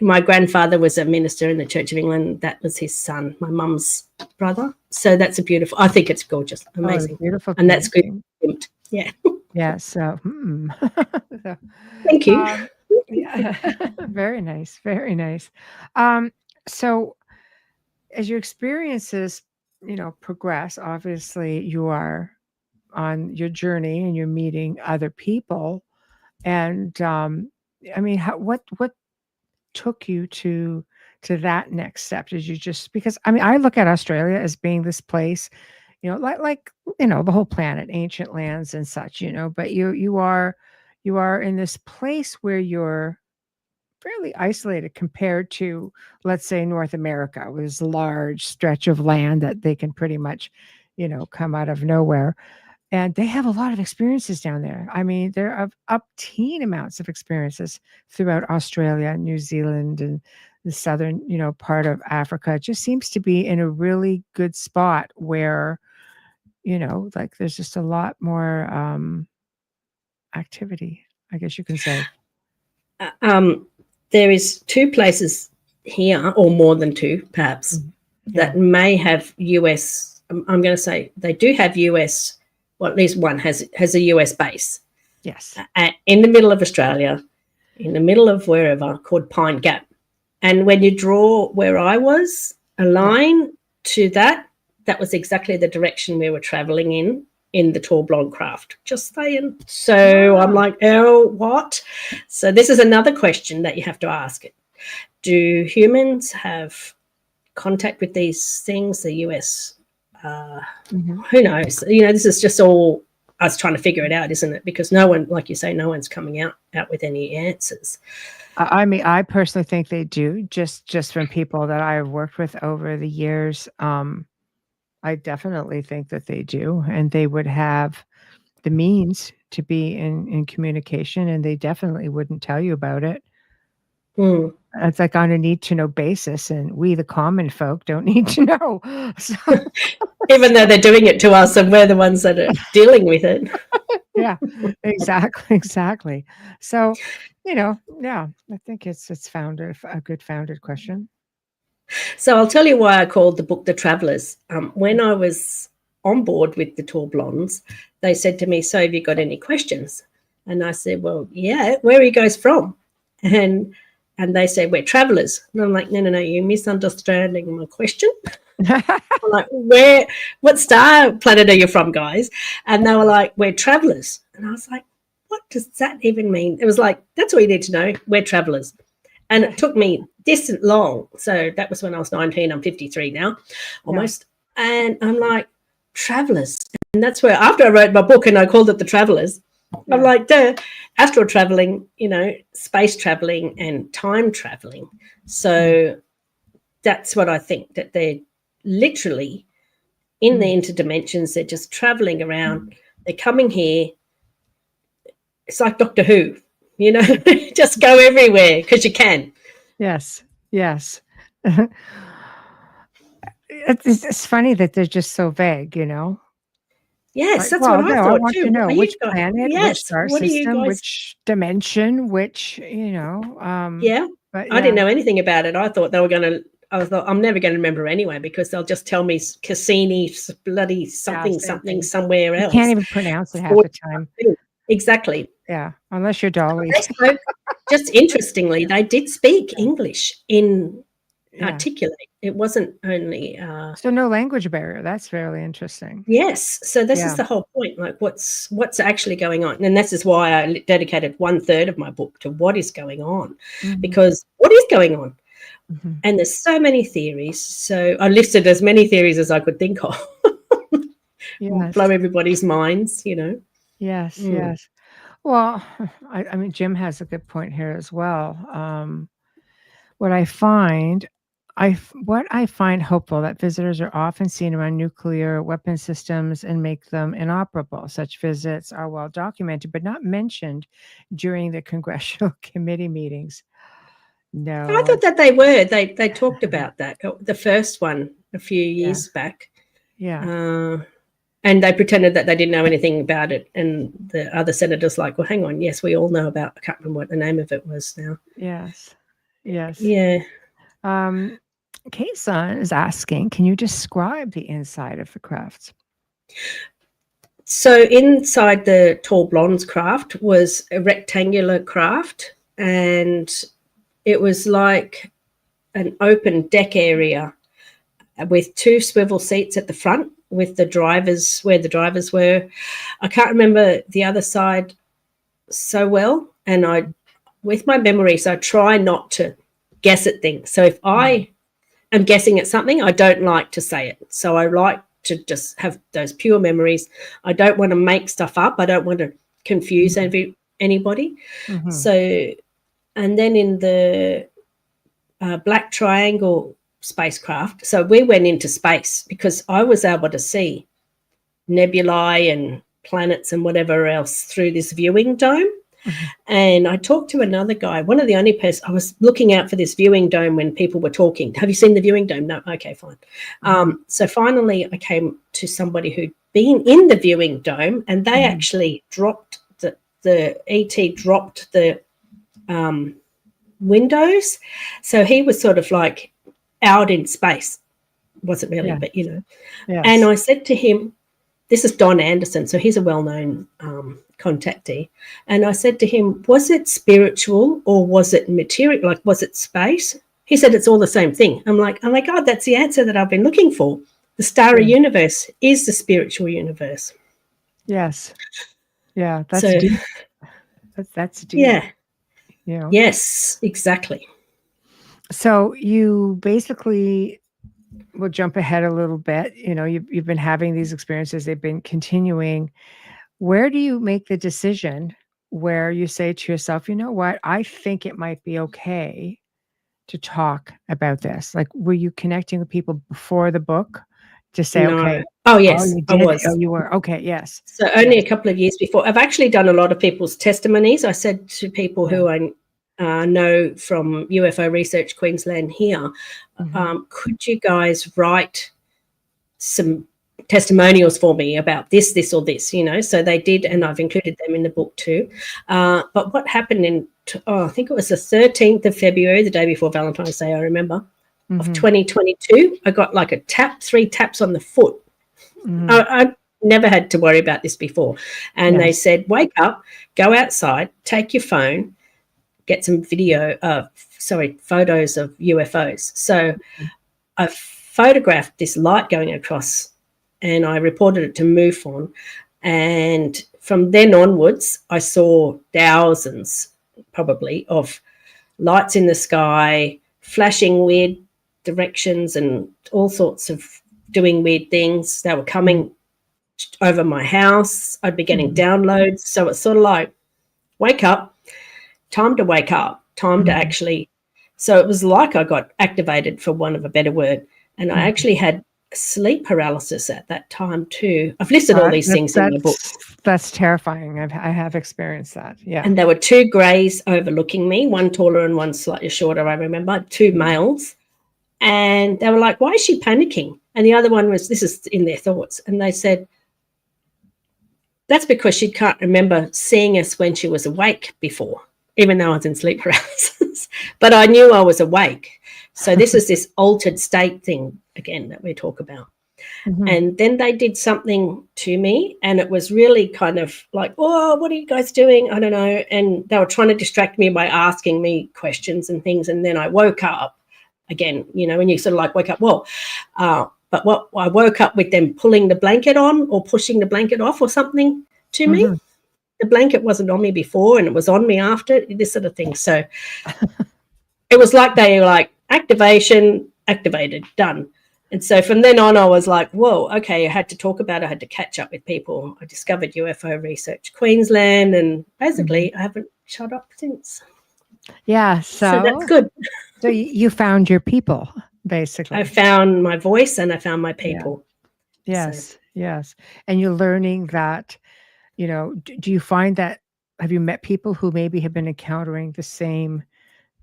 My grandfather was a minister in the Church of England. That was his son, my mum's brother. So that's a beautiful. I think it's gorgeous, amazing, beautiful, and that's good. Yeah. Yeah. So, so, Thank you. yeah, very nice, very nice. Um, so as your experiences, progress, obviously you are on your journey and you're meeting other people. And I mean, what took you to that next step? Did you just because I mean, I look at Australia as being this place, like the whole planet, ancient lands and such, but you are in this place where you're fairly isolated compared to, let's say, North America, with this large stretch of land that they can pretty much, come out of nowhere. And they have a lot of experiences down there. I mean, there are up teen amounts of experiences throughout Australia, New Zealand, and the southern, part of Africa. It just seems to be in a really good spot where, like there's just a lot more activity, I guess you can say. There is two places here, or more than two, perhaps, that may have US. I'm going to say they do have US. Well, at least one has a US base. Yes. In the middle of Australia, in the middle of wherever, called Pine Gap. And when you draw where I was, a line to that was exactly the direction we were traveling in the tall blonde craft. Just saying. So I'm like, oh, what? So this is another question that you have to ask. Do humans have contact with these things, the US? Who knows? This is just all us trying to figure it out, isn't it? Because no one, like you say, no one's coming out with any answers. I mean, I personally think they do, just from people that I've worked with over the years. I definitely think that they do, and they would have the means to be in communication, and they definitely wouldn't tell you about it. It's like on a need to know basis, and we, the common folk, don't need to know. So, even though they're doing it to us, and we're the ones that are dealing with it. Yeah, exactly. So, I think it's founded a good founded question. So I'll tell you why I called the book The Travellers. When I was on board with the Tall Blondes, they said to me, so have you got any questions? And I said, well, yeah, where are you guys from? And they said, we're travellers. And I'm like, no, you're misunderstanding my question. I'm like, what star planet are you from, guys? And they were like, we're travellers. And I was like, what does that even mean? It was like, that's all you need to know. We're travellers. And it took me distant long. So that was when I was 19. I'm 53 now, almost. Yeah. And I'm like, travellers. And that's where, after I wrote my book and I called it The Travellers, I'm like, duh, astral travelling, space travelling and time travelling. So that's what I think, that they're literally in the interdimensions. They're just travelling around. They're coming here. It's like Doctor Who. Just go everywhere because you can. Yes. It's funny that they're just so vague, Yes, that's what I thought. I want too. to know which planet, which star system, guys... which dimension, which, yeah, but I didn't know anything about it. I thought they were going to. I thought I'm never going to remember anyway, because they'll just tell me Cassini, bloody something somewhere else. You can't even pronounce it half the time. Exactly. Yeah, unless you're Dolly. Just interestingly, they did speak English in articulate. It wasn't only so no language barrier. That's fairly interesting. Yes. So this is the whole point. Like, what's actually going on? And this is why I dedicated 1/3 of my book to what is going on, because what is going on? And there's so many theories. So I listed as many theories as I could think of. Blow everybody's minds, Yes. Well, I mean, Jim has a good point here as well. What I find hopeful, that visitors are often seen around nuclear weapon systems and make them inoperable. Such visits are well documented, but not mentioned during the congressional committee meetings. No, I thought that they were. They talked about that, the first one a few years back. Yeah. And they pretended that they didn't know anything about it. And the other senators like, well, hang on. Yes, we all know about, I can't remember what the name of it was now. Yes. Yeah. Kayson is asking, can you describe the inside of the craft? So inside the tall blonde's craft was a rectangular craft, and it was like an open deck area with 2 swivel seats at the front with the drivers, where the drivers were. I can't remember the other side so well, and with my memories, I try not to guess at things. So if I am guessing at something, I don't like to say it. So I like to just have those pure memories. I don't want to make stuff up. I don't want to confuse anybody. So, and then in the Black Triangle spacecraft, so we went into space because I was able to see nebulae and planets and whatever else through this viewing dome. And I talked to another guy, one of the only person, I was looking out for this viewing dome when people were talking. Have you seen the viewing dome? No. Okay, fine. So finally I came to somebody who'd been in the viewing dome, and they actually dropped the ET dropped the windows. So he was sort of like out in space. Wasn't really, but you know. Yes. And I said to him, this is Don Anderson, so he's a well-known contactee. And I said to him, was it spiritual or was it material? Like, was it space? He said, it's all the same thing. I'm like, oh my God, that's the answer that I've been looking for. The starry universe is the spiritual universe. Yes. Yeah, that's deep. That's deep. Yeah. You know? Yes, exactly. So you basically, we'll jump ahead a little bit. You know, you've been having these experiences. They've been continuing. Where do you make the decision where you say to yourself, you know what, I think it might be okay to talk about this? Like, were you connecting with people before the book to say, okay. Oh, yes, I was. Oh, you were. Okay, yes. So only a couple of years before. I've actually done a lot of people's testimonies. I said to people who I know from UFO Research Queensland here, could you guys write some testimonials for me about this or this, you know? So they did, and I've included them in the book too. But what happened I think it was the 13th of February, the day before Valentine's Day, I remember, of 2022, I got like a 3 taps on the foot. I never had to worry about this before. And they said, wake up, go outside, take your phone, get some photos of UFOs. So I photographed this light going across, and I reported it to MUFON. And from then onwards, I saw thousands probably of lights in the sky, flashing weird directions and all sorts of doing weird things. They were coming over my house. I'd be getting downloads. So it's sort of like, wake up, time to wake up, time to actually. So it was like I got activated, for want of a better word. And I actually had sleep paralysis at that time too. I've listed all these things in the book. That's terrifying. I have experienced that. Yeah. And there were 2 greys overlooking me, one taller and one slightly shorter, I remember, 2 males. And they were like, why is she panicking? And the other one was, this is in their thoughts. And they said, that's because she can't remember seeing us when she was awake before, even though I was in sleep paralysis. But I knew I was awake. So this is this altered state thing, again, that we talk about. And then they did something to me, and it was really kind of like, oh, what are you guys doing? I don't know. And they were trying to distract me by asking me questions and things. And then I woke up again, you know, when you sort of like wake up, but what I woke up with them pulling the blanket on or pushing the blanket off or something to me. The blanket wasn't on me before, and it was on me after, this sort of thing. So it was like they were like, activated, done. And so from then on, I was like, whoa, okay, I had to talk about it. I had to catch up with people. I discovered UFO Research Queensland, and basically I haven't shut up since. Yeah. So that's good. So you found your people, basically. I found my voice and I found my people. Yeah. Yes. So. Yes. And you're learning that, you know, do you find that, have you met people who maybe have been encountering the same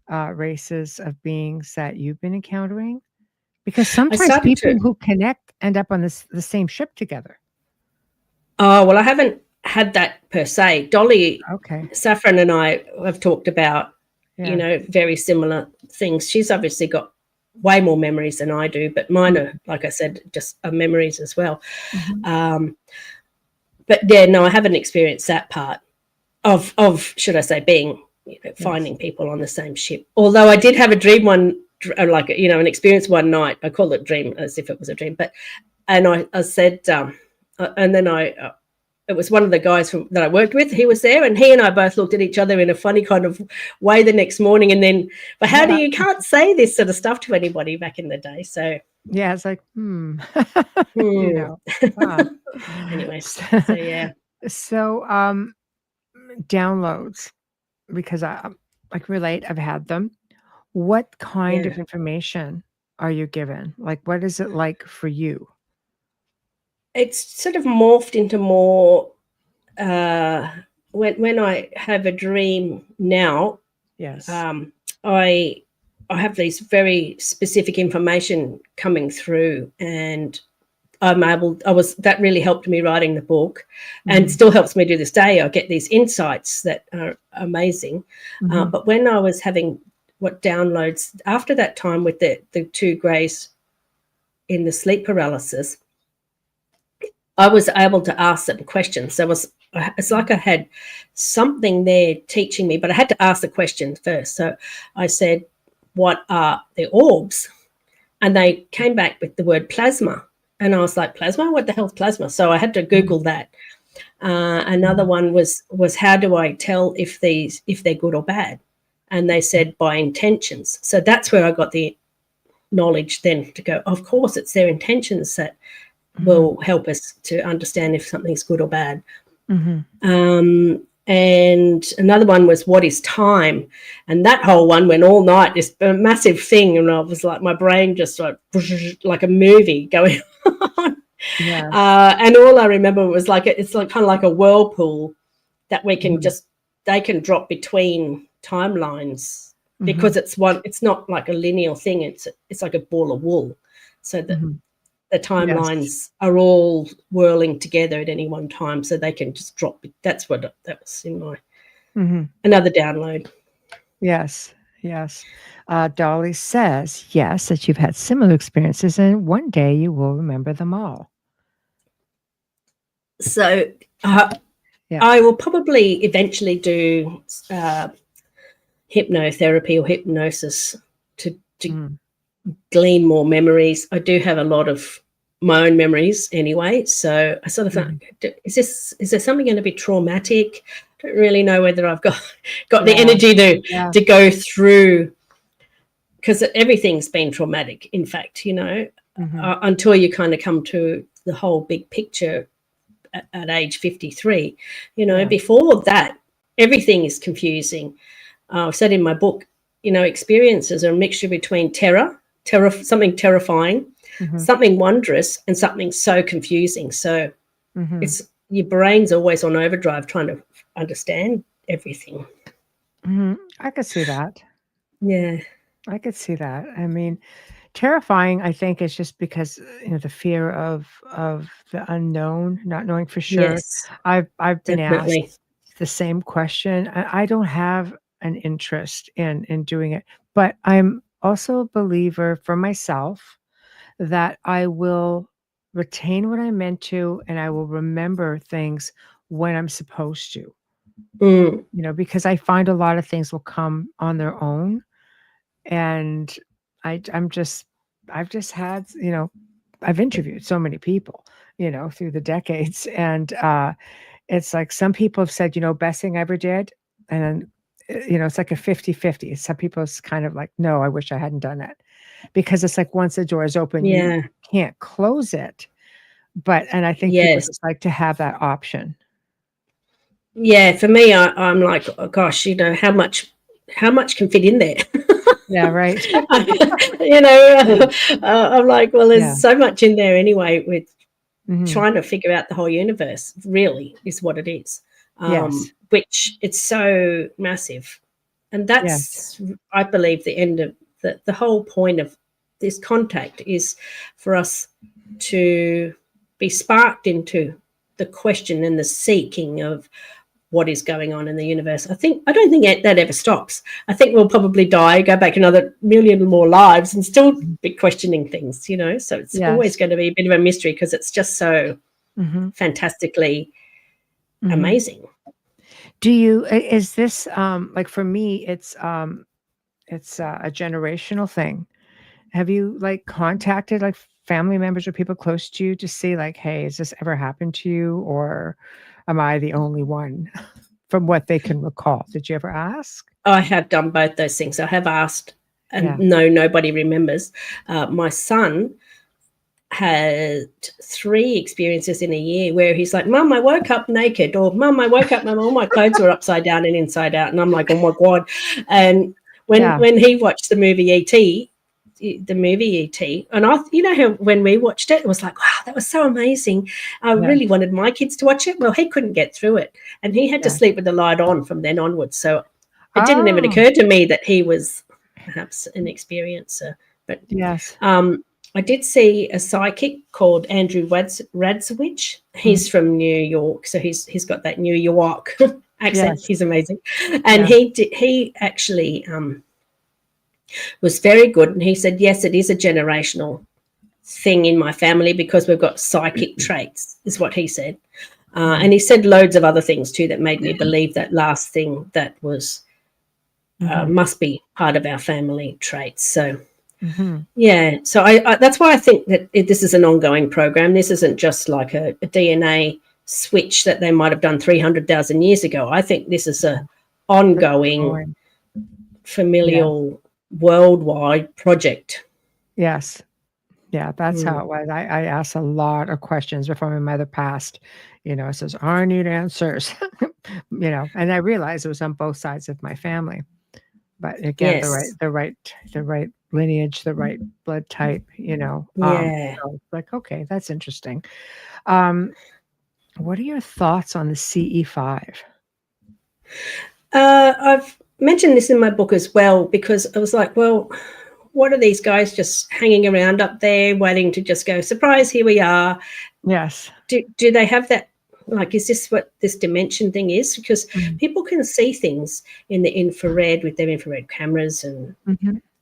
races of beings that you've been encountering? Because sometimes people who connect end up on the same ship together. Oh, well, I haven't had that per se. Dolly, Saffron and I have talked about, you know, very similar things. She's obviously got way more memories than I do, but mine are, like I said, just memories as well. but yeah, no, I haven't experienced that part of should I say, being, finding people on the same ship. Although I did have a dream an experience one night. I call it dream as if it was a dream, and I said, and then it was one of the guys that I worked with. He was there, and he and I both looked at each other in a funny kind of way the next morning. And then, but you can't say this sort of stuff to anybody back in the day. So yeah, it's like, Anyway, so yeah. So downloads, because I relate, I've had them. What kind of information are you given? Like, what is it like for you? It's sort of morphed into more when I have a dream now. Yes. I have these very specific information coming through, and that really helped me writing the book, and still helps me to this day. I get these insights that are amazing. But when I was having downloads after that time with the two greys in the sleep paralysis, I was able to ask them questions. So it's like I had something there teaching me, but I had to ask the question first. So I said, what are the orbs? And they came back with the word plasma. And I was like, plasma? What the hell's plasma? So I had to Google that. Another one was how do I tell if they're good or bad? And they said by intentions. So that's where I got the knowledge then to go, of course, it's their intentions that will help us to understand if something's good or bad. And another one was what is time? And that whole one went all night, this massive thing. And I was like, my brain just like a movie going on. Yeah. And all I remember was it's like kind of like a whirlpool that we can they can drop between timelines because it's not like a linear thing. It's like a ball of wool. So the timelines are all whirling together at any one time, so they can just drop. That was in my another download. Yes. Dolly says, yes, that you've had similar experiences, and one day you will remember them all. So I will probably eventually do hypnotherapy or hypnosis to glean more memories. I do have a lot of my own memories anyway, so I sort of think, is there something going to be traumatic? I don't really know whether I've got the energy to go through, because everything's been traumatic, in fact, until you kind of come to the whole big picture at age 53. Before that, everything is confusing. I've said in my book, experiences are a mixture between terror, something terrifying, something wondrous, and something so confusing. So it's your brain's always on overdrive trying to understand everything. I could see that. Yeah. I could see that. I mean, terrifying, I think, is just because the fear of the unknown, not knowing for sure. Yes, I've been definitely asked the same question. I don't have an interest in doing it, but I'm also a believer for myself that I will retain what I'm meant to, and I will remember things when I'm supposed to. Because I find a lot of things will come on their own, and I've just had, I've interviewed so many people, through the decades, and it's like some people have said, best thing I ever did, and then it's like a 50-50. Some people it's kind of like, no, I wish I hadn't done it, because it's like once the door is open, you can't close it. And I think people just like to have that option. Yeah, for me, I'm like, oh, gosh, how much can fit in there? Yeah, right. I'm like, well, there's so much in there anyway with trying to figure out the whole universe, really, is what it is. Which it's so massive. And that's, I believe, the end of the whole point of this contact is for us to be sparked into the question and the seeking of what is going on in the universe. I don't think that ever stops. I think we'll probably die, go back another million more lives and still be questioning things, so it's always going to be a bit of a mystery, because it's just so fantastically amazing. Do you, is this, like for me, it's a generational thing. Have you like contacted like family members or people close to you to see like, hey, has this ever happened to you? Or am I the only one from what they can recall? Did you ever ask? I have done both those things. I have asked, and Yeah. no, nobody remembers. My son had 3 experiences in a year where he's like, Mum, I woke up naked, or Mum, I woke up, Mum, all my clothes were upside down and inside out. And I'm like, oh my God. And when he watched the movie ET, and how when we watched it, it was like, wow, that was so amazing. I really wanted my kids to watch it. Well, he couldn't get through it, and he had to sleep with the light on from then onwards. So it didn't even occur to me that he was perhaps an experiencer. But yes. I did see a psychic called Andrew Radzowicz. He's from New York, so he's got that New York accent. Yes. He's amazing, and he actually was very good. And he said, yes, it is a generational thing in my family because we've got psychic traits, is what he said. And he said loads of other things too that made me believe that last thing that was must be part of our family traits. So. Yeah, so I that's why I think that this is an ongoing program. This isn't just like a DNA switch that they might have done 300,000 years ago. I think this is a ongoing familial worldwide project. Yes. Yeah, that's how it was. I asked a lot of questions before my mother passed. It says, I need answers, and I realized it was on both sides of my family. But again, the right lineage, the right blood type, so like, okay, that's interesting. What are your thoughts on the CE5? I've mentioned this in my book as well, because I was like, well, what are these guys just hanging around up there waiting to just go, surprise, here we are? Yes. Do they have that? Like, is this what this dimension thing is? Because people can see things in the infrared with their infrared cameras and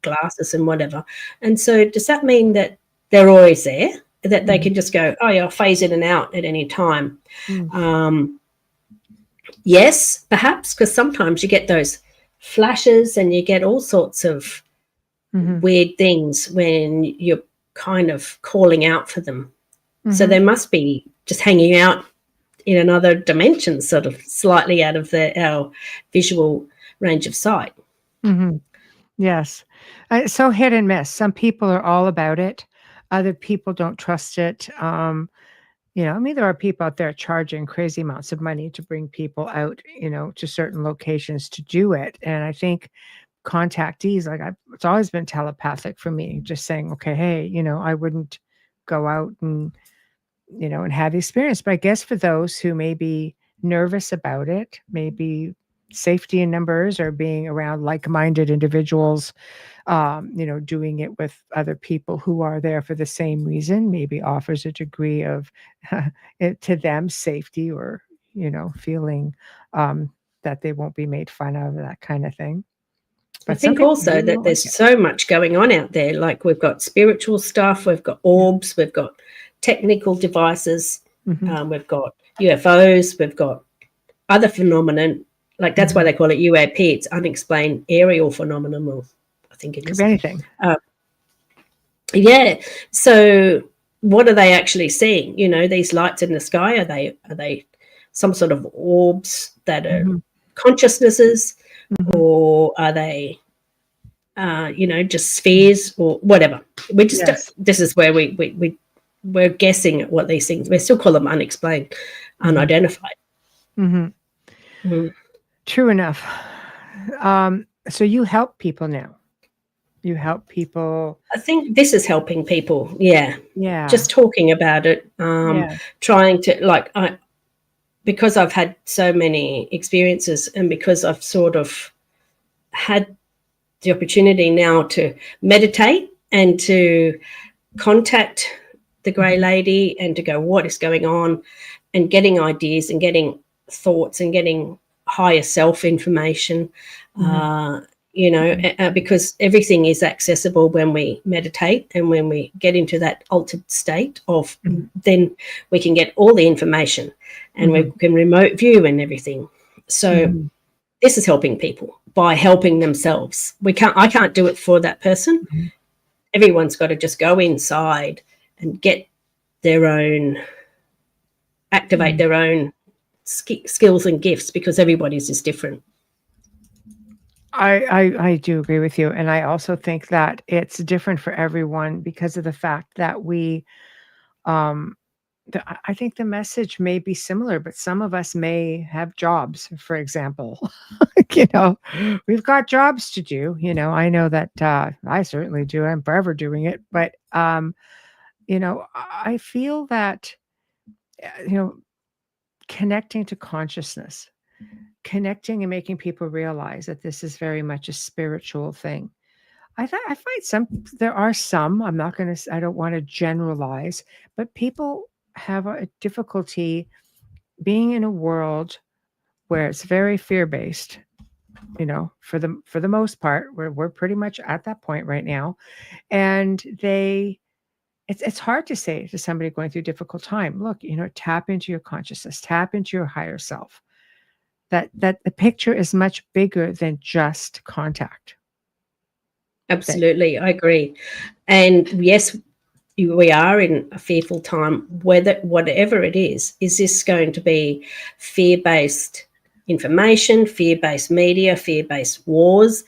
glasses and whatever. And so does that mean that they're always there, that they can just go, oh, yeah, I'll phase in and out at any time? Yes, perhaps, because sometimes you get those flashes and you get all sorts of weird things when you're kind of calling out for them. So they must be just hanging out in another dimension, sort of slightly out of our visual range of sight. Yes. So hit and miss. Some people are all about it. Other people don't trust it. There are people out there charging crazy amounts of money to bring people out, to certain locations to do it. And I think contactees, it's always been telepathic for me, just saying, okay, hey, I wouldn't go out and and have the experience. But I guess for those who may be nervous about it, maybe safety in numbers or being around like-minded individuals, doing it with other people who are there for the same reason, maybe offers a degree of to them safety, or, feeling that they won't be made fun of, that kind of thing. But I think also that there's so much going on out there. Like, we've got spiritual stuff, we've got orbs, we've got technical devices, we've got UFOs, we've got other phenomenon. Like, that's why they call it UAP. It's unexplained aerial phenomenon. I think it is. Could be anything. Yeah. So what are they actually seeing? These lights in the sky, are they some sort of orbs that are consciousnesses, or are they just spheres or whatever? We just this is where we're guessing at what these things. We still call them unexplained, unidentified. True enough. So you help people now. You help people. I think this is helping people. Yeah. Yeah. Just talking about it. Trying to, because I've had so many experiences, and because I've sort of had the opportunity now to meditate and to contact the grey lady and to go, what is going on, and getting ideas and getting thoughts and getting higher self information. you know, because everything is accessible when we meditate, and when we get into that altered state of, then we can get all the information, and we can remote view and everything. So this is helping people by helping themselves. I can't do it for that person. Everyone's got to just go inside and get their own, activate their own skills and gifts, because everybody's is different. I do agree with you. And I also think that it's different for everyone because of the fact that I think the message may be similar, but some of us may have jobs, for example. You know, we've got jobs to do. You know, I know that I certainly do. I'm forever doing it. But, you know, I feel that, you know, connecting to consciousness, connecting and making people realize that this is very much a spiritual thing. I find there are some, I don't want to generalize, but people have a difficulty being in a world where it's very fear-based, you know, for the most part. We're pretty much at that point right now. And it's hard to say to somebody going through a difficult time, look, you know, tap into your consciousness, tap into your higher self. That the picture is much bigger than just contact. Absolutely, I agree. And yes, we are in a fearful time. Whatever it is this going to be fear-based information, fear-based media, fear-based wars?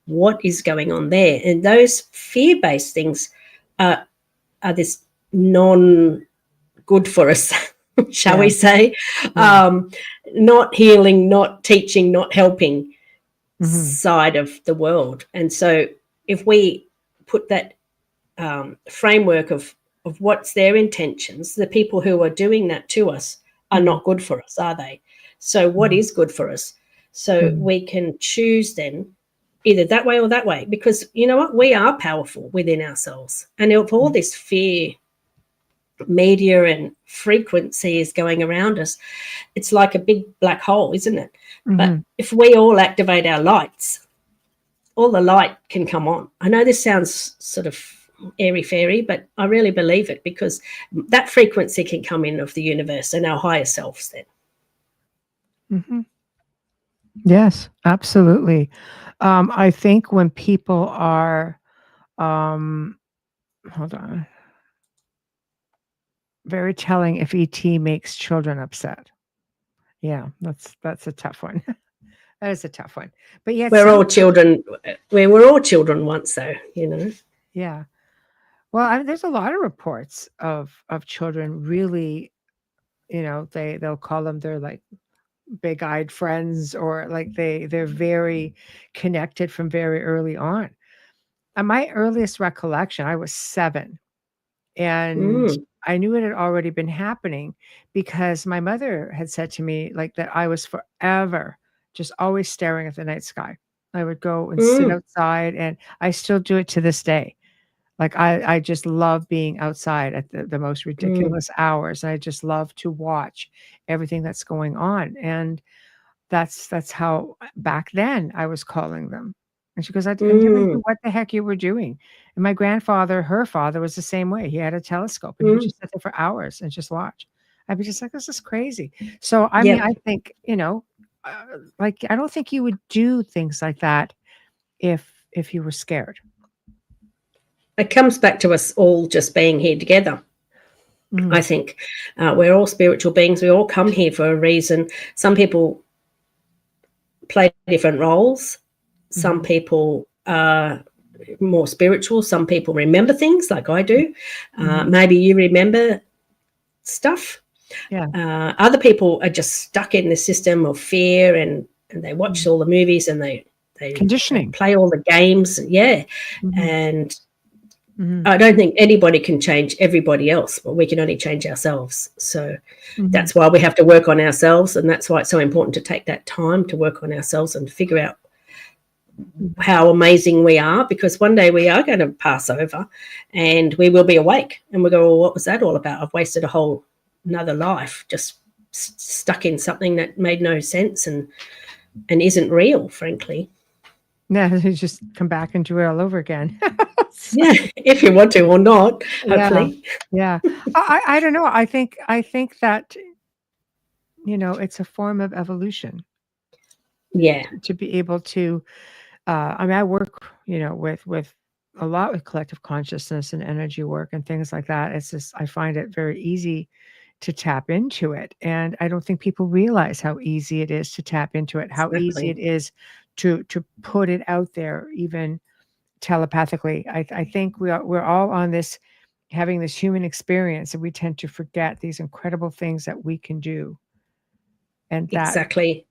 What is going on there? And those fear-based things are this non-good for us, shall we say? Not healing, not teaching, not helping side of the world. And so if we put that framework of what's their intentions, the people who are doing that to us are not good for us, are they? So what is good for us? So we can choose then either that way or that way, because you know what? We are powerful within ourselves. And if all this fear media and frequency is going around us, it's like a big black hole, isn't it? But if we all activate our lights, all the light can come on. I know this sounds sort of airy-fairy, but I really believe it, because that frequency can come in of the universe and our higher selves then. Yes, absolutely. I think when people are, hold on, very telling if ET makes children upset. Yeah, that's a tough one. That is a tough one. But yet we're all children. We were all children once, though, you know. Yeah. Well, there's a lot of reports of children really, you know, they'll call them their like big-eyed friends, or like they're very connected from very early on. My earliest recollection, I was 7, and I knew it had already been happening because my mother had said to me like that I was forever just always staring at the night sky. I would go and sit outside, and I still do it to this day. Like I just love being outside at the most ridiculous hours. I just love to watch everything that's going on. And that's how back then I was calling them. And she goes, I never knew what the heck you were doing. And my grandfather, her father, was the same way. He had a telescope, and he would just sit there for hours and just watch. I'd be just like, this is crazy. So, I mean, I think, you know, like, I don't think you would do things like that if you were scared. It comes back to us all just being here together. I think we're all spiritual beings. We all come here for a reason. Some people play different roles. Some people are more spiritual. Some people remember things like I do. Maybe you remember stuff. Yeah. Other people are just stuck in the system of fear, and they watch all the movies, and they conditioning, they play all the games. And I don't think anybody can change everybody else, but we can only change ourselves. So that's why we have to work on ourselves, and that's why it's so important to take that time to work on ourselves and figure out how amazing we are, because one day we are going to pass over and we will be awake, and we'll go, well, what was that all about? I've wasted a whole another life just stuck in something that made no sense and isn't real, frankly. Yeah, you just come back and do it all over again. Yeah, if you want to or not, Yeah, hopefully. yeah. I don't know. I think that, it's a form of evolution Yeah, to be able to, I mean, I work, with a lot with collective consciousness and energy work and things like that. It's just, I find it very easy to tap into it. And I don't think people realize how easy it is to tap into it, how easy it exactly. is to put it out there, even telepathically. I think we're all on this, having this human experience, and we tend to forget these incredible things that we can do, and that, Exactly.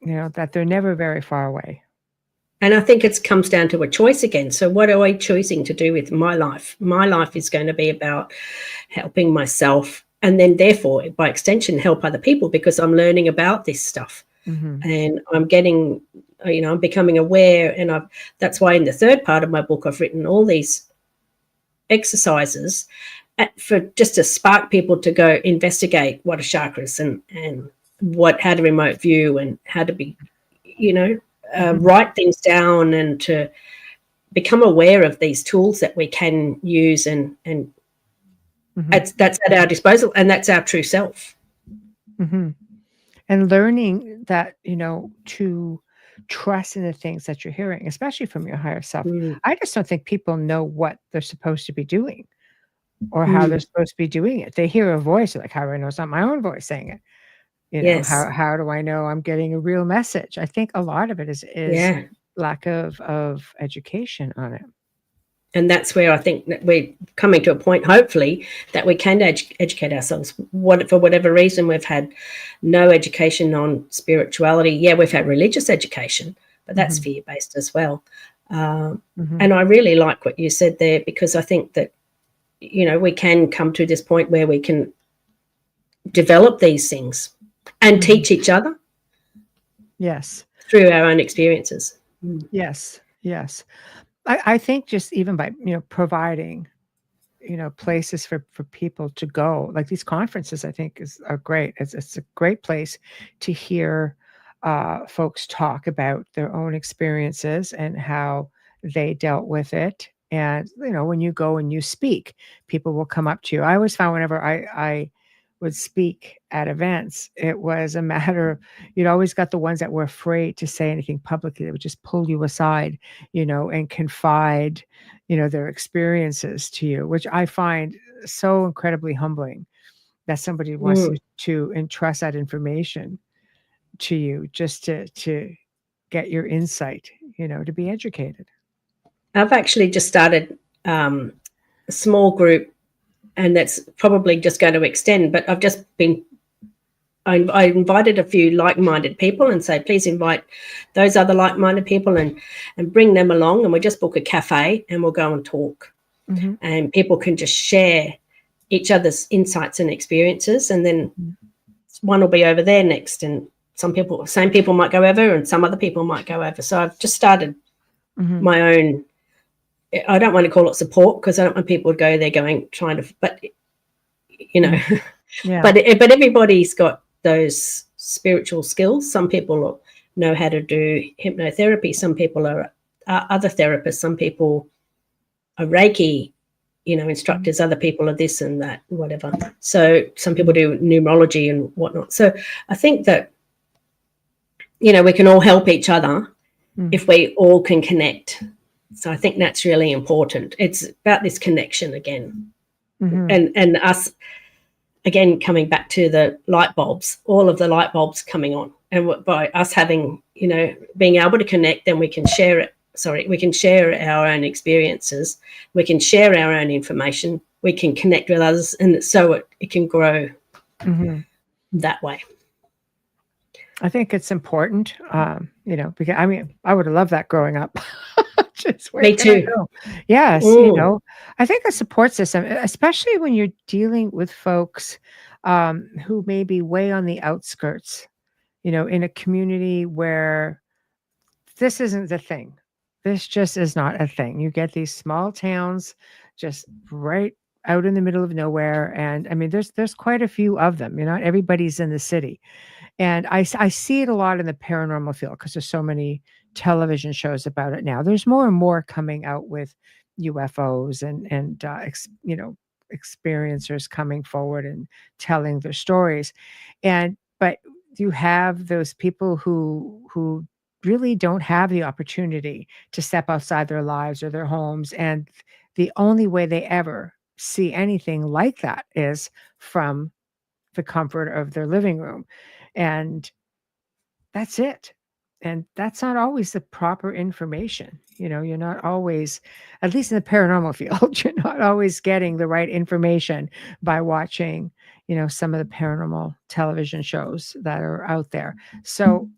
that they're never very far away. And I think it comes down to a choice again. So what am I choosing to do with my life? My life is going to be about helping myself, and then therefore, by extension, help other people, because I'm learning about this stuff. Mm-hmm. And I'm getting, I'm becoming aware. And that's why in the third part of my book, I've written all these exercises for just to spark people to go investigate what are chakras, and how to remote view, and how to be, write things down, and to become aware of these tools that we can use, and that's at our disposal, and that's our true self. Mm-hmm. And learning that, to trust in the things that you're hearing, especially from your higher self. I just don't think people know what they're supposed to be doing, or how they're supposed to be doing it. They hear a voice, like, how do I know it's not my own voice saying it? Yes. How do I know I'm getting a real message? I think a lot of it is lack of education on it. And that's where I think that we're coming to a point, hopefully, that we can educate ourselves. For whatever reason, we've had no education on spirituality. Yeah, we've had religious education, but that's fear-based as well. And I really like what you said there, because I think that, we can come to this point where we can develop these things and teach each other. Yes. Through our own experiences. Yes. Yes. I think just even by, providing, places for people to go, like these conferences, I think are great. It's a great place to hear folks talk about their own experiences and how they dealt with it. And, when you go and you speak, people will come up to you. I always found whenever I would speak at events, it was a matter of, you'd always got the ones that were afraid to say anything publicly. They would just pull you aside, and confide, their experiences to you, which I find so incredibly humbling, that somebody wants to entrust that information to you, just to get your insight, to be educated. I've actually just started a small group, and that's probably just going to extend, but I invited a few like-minded people and say, please invite those other like-minded people and bring them along, and we'll just book a cafe and we'll go and talk. And people can just share each other's insights and experiences, and then one will be over there next, and same people might go over, and some other people might go over. So I've just started my own, I don't want to call it support, because I don't want people to go there but but everybody's got those spiritual skills. Some people know how to do hypnotherapy. Some people are other therapists. Some people are Reiki, instructors. Other people are this and that, whatever. So some people do numerology and whatnot. So I think that, we can all help each other if we all can connect. So I think that's really important. It's about this connection again. And us, again, coming back to the light bulbs, all of the light bulbs coming on. And by us having, being able to connect, then we can share it. We can share our own experiences. We can share our own information. We can connect with others, and so it can grow that way. I think it's important, because I would have loved that growing up. Me too. Yes, I think a support system, especially when you're dealing with folks who may be way on the outskirts, in a community where this isn't the thing. This just is not a thing. You get these small towns just right out in the middle of nowhere. And there's quite a few of them. Not everybody's in the city. And I see it a lot in the paranormal field, because there's so many television shows about it now. There's more and more coming out with UFOs and experiencers coming forward and telling their stories. But you have those people who really don't have the opportunity to step outside their lives or their homes, and the only way they ever see anything like that is from the comfort of their living room, and that's it. And that's not always the proper information. You're not always, at least in the paranormal field, you're not always getting the right information by watching, some of the paranormal television shows that are out there. So,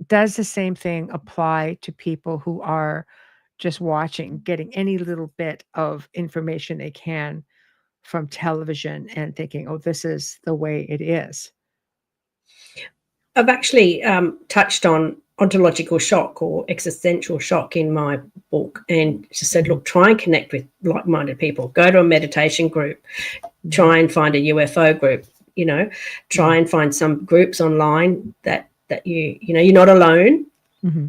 does the same thing apply to people who are just watching, getting any little bit of information they can from television and thinking, oh, this is the way it is? I've actually touched on ontological shock or existential shock in my book, and just said, look, try and connect with like-minded people. Go to a meditation group, try and find a UFO group, try and find some groups online that you're not alone. Mm-hmm.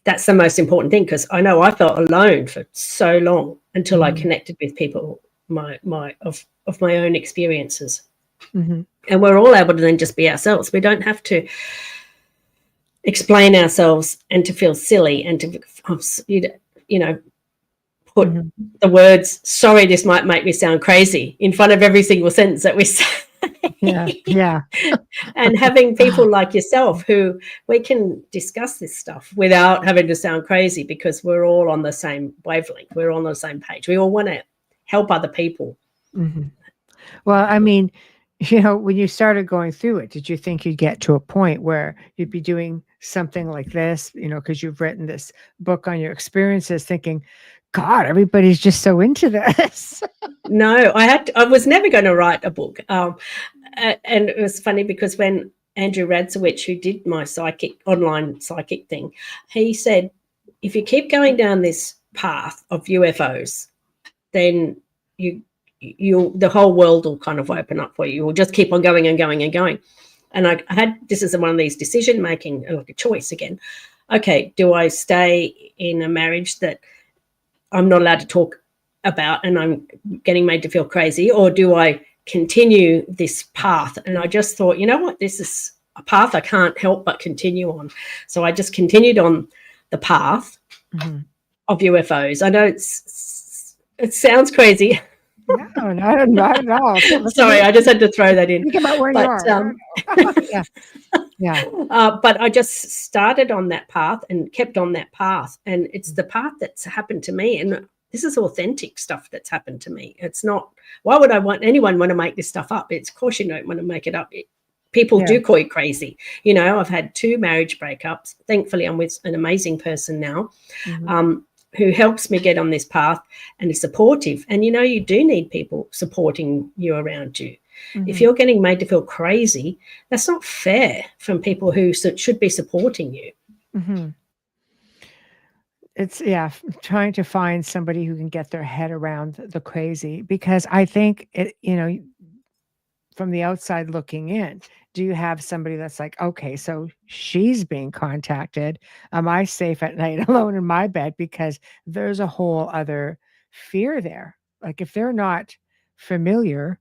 That's the most important thing, because I know I felt alone for so long until I connected with people of my own experiences. Mm-hmm. And we're all able to then just be ourselves. We don't have to explain ourselves and to feel silly and to, put the words, sorry, this might make me sound crazy, in front of every single sentence that we say. Yeah. And having people like yourself who we can discuss this stuff without having to sound crazy, because we're all on the same wavelength. We're on the same page. We all want to help other people. Mm-hmm. Well, I mean, when you started going through it, did you think you'd get to a point where you'd be doing something like this, because you've written this book on your experiences, thinking, God, everybody's just so into this? No, I was never going to write a book. And it was funny because when Andrew Radzowicz, who did my online psychic thing, he said, if you keep going down this path of UFOs, then the whole world will kind of open up for you. You will just keep on going and going and going. And I had, this is one of these decision making, like a choice again. Okay, do I stay in a marriage that I'm not allowed to talk about and I'm getting made to feel crazy, or do I continue this path? And I just thought, you know what, this is a path I can't help but continue on. So I just continued on the path of UFOs. I know it sounds crazy. No, not at all. Sorry, I just had to throw that in. Think about where you are. Yeah. But I just started on that path and kept on that path. And it's the path that's happened to me. And this is authentic stuff that's happened to me. It's not, why would anyone want to make this stuff up? It's, of course, you don't want to make it up. People do call you crazy. I've had 2 marriage breakups. Thankfully, I'm with an amazing person now. Who helps me get on this path and is supportive. And, you do need people supporting you around you. If you're getting made to feel crazy, that's not fair from people who should be supporting you. It's, trying to find somebody who can get their head around the crazy, because I think, from the outside looking in, do you have somebody that's like, okay, so she's being contacted. Am I safe at night alone in my bed? Because there's a whole other fear there. Like, if they're not familiar,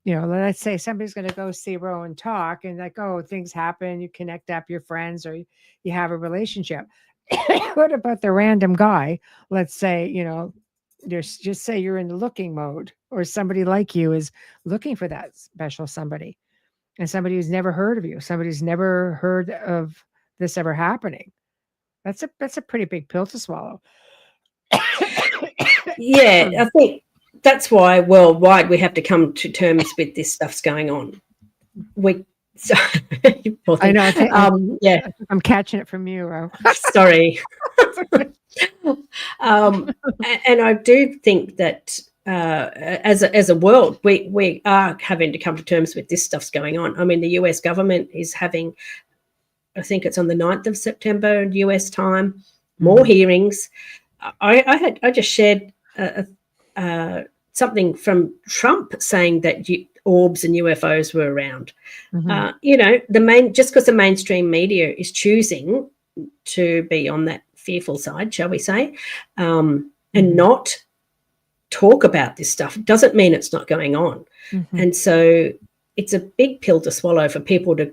let's say somebody's going to go see Rowan talk, and like, oh, things happen, you connect up your friends, or you have a relationship. What about the random guy? Let's say, just say you're in the looking mode, or somebody like you is looking for that special somebody, and somebody who's never heard of you, somebody's never heard of this ever happening. That's a pretty big pill to swallow. Yeah, I think that's why worldwide we have to come to terms with this stuff's going on. I know. I'm catching it from you, Ro. Sorry. And I do think that as a world, we are having to come to terms with this stuff's going on. I mean, the US government is having, I think it's on the 9th of September US time, more hearings. I just shared something from Trump saying that orbs and UFOs were around. Just because the mainstream media is choosing to be on that fearful side, shall we say, and not talk about this stuff doesn't mean it's not going on. And so it's a big pill to swallow for people to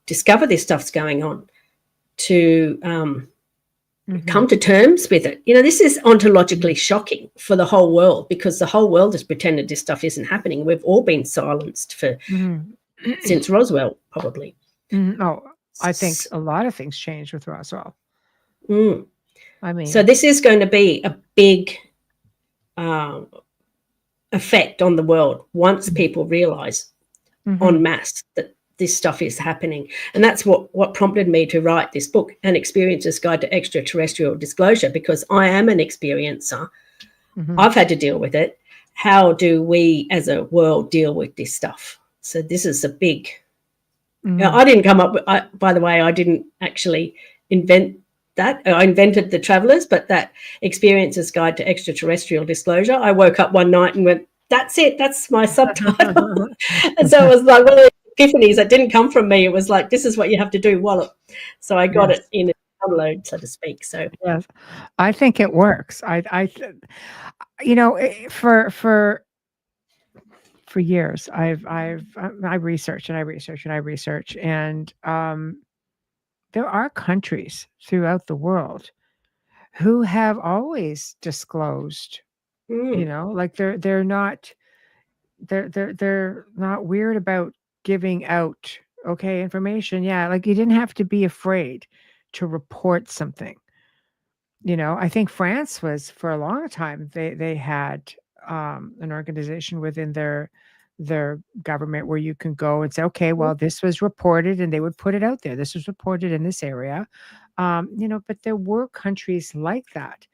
discover this stuff's going on, to come to terms with it. You know, this is ontologically shocking for the whole world, because the whole world has pretended this stuff isn't happening. We've all been silenced for since Roswell, probably. Oh, I think a lot of things changed with Roswell. I mean, so this is going to be a big effect on the world once people realize en masse that this stuff is happening. And that's what prompted me to write this book, An Experiencer's Guide to Extraterrestrial Disclosure, because I am an experiencer. I've had to deal with it. How do we as a world deal with this stuff? So this is a big... I didn't come up with... by the way, I didn't actually invent that. I invented the Travellers, but that Experiencer's Guide to Extraterrestrial Disclosure, I woke up one night and went, that's it, that's my subtitle. And so it was like one of the epiphanies that didn't come from me. It was like, this is what you have to do, wallop. So I got it in a download, so to speak. So yes, I think it works. I you know, for years I research and I research and I research, and there are countries throughout the world who have always disclosed, you know, like they're not weird about giving out information. Yeah, like you didn't have to be afraid to report something. You know, I think France was, for a long time, they had an organization within their government where you can go and say, okay, well, this was reported, and they would put it out there. This was reported in this area. You know, but there were countries like that.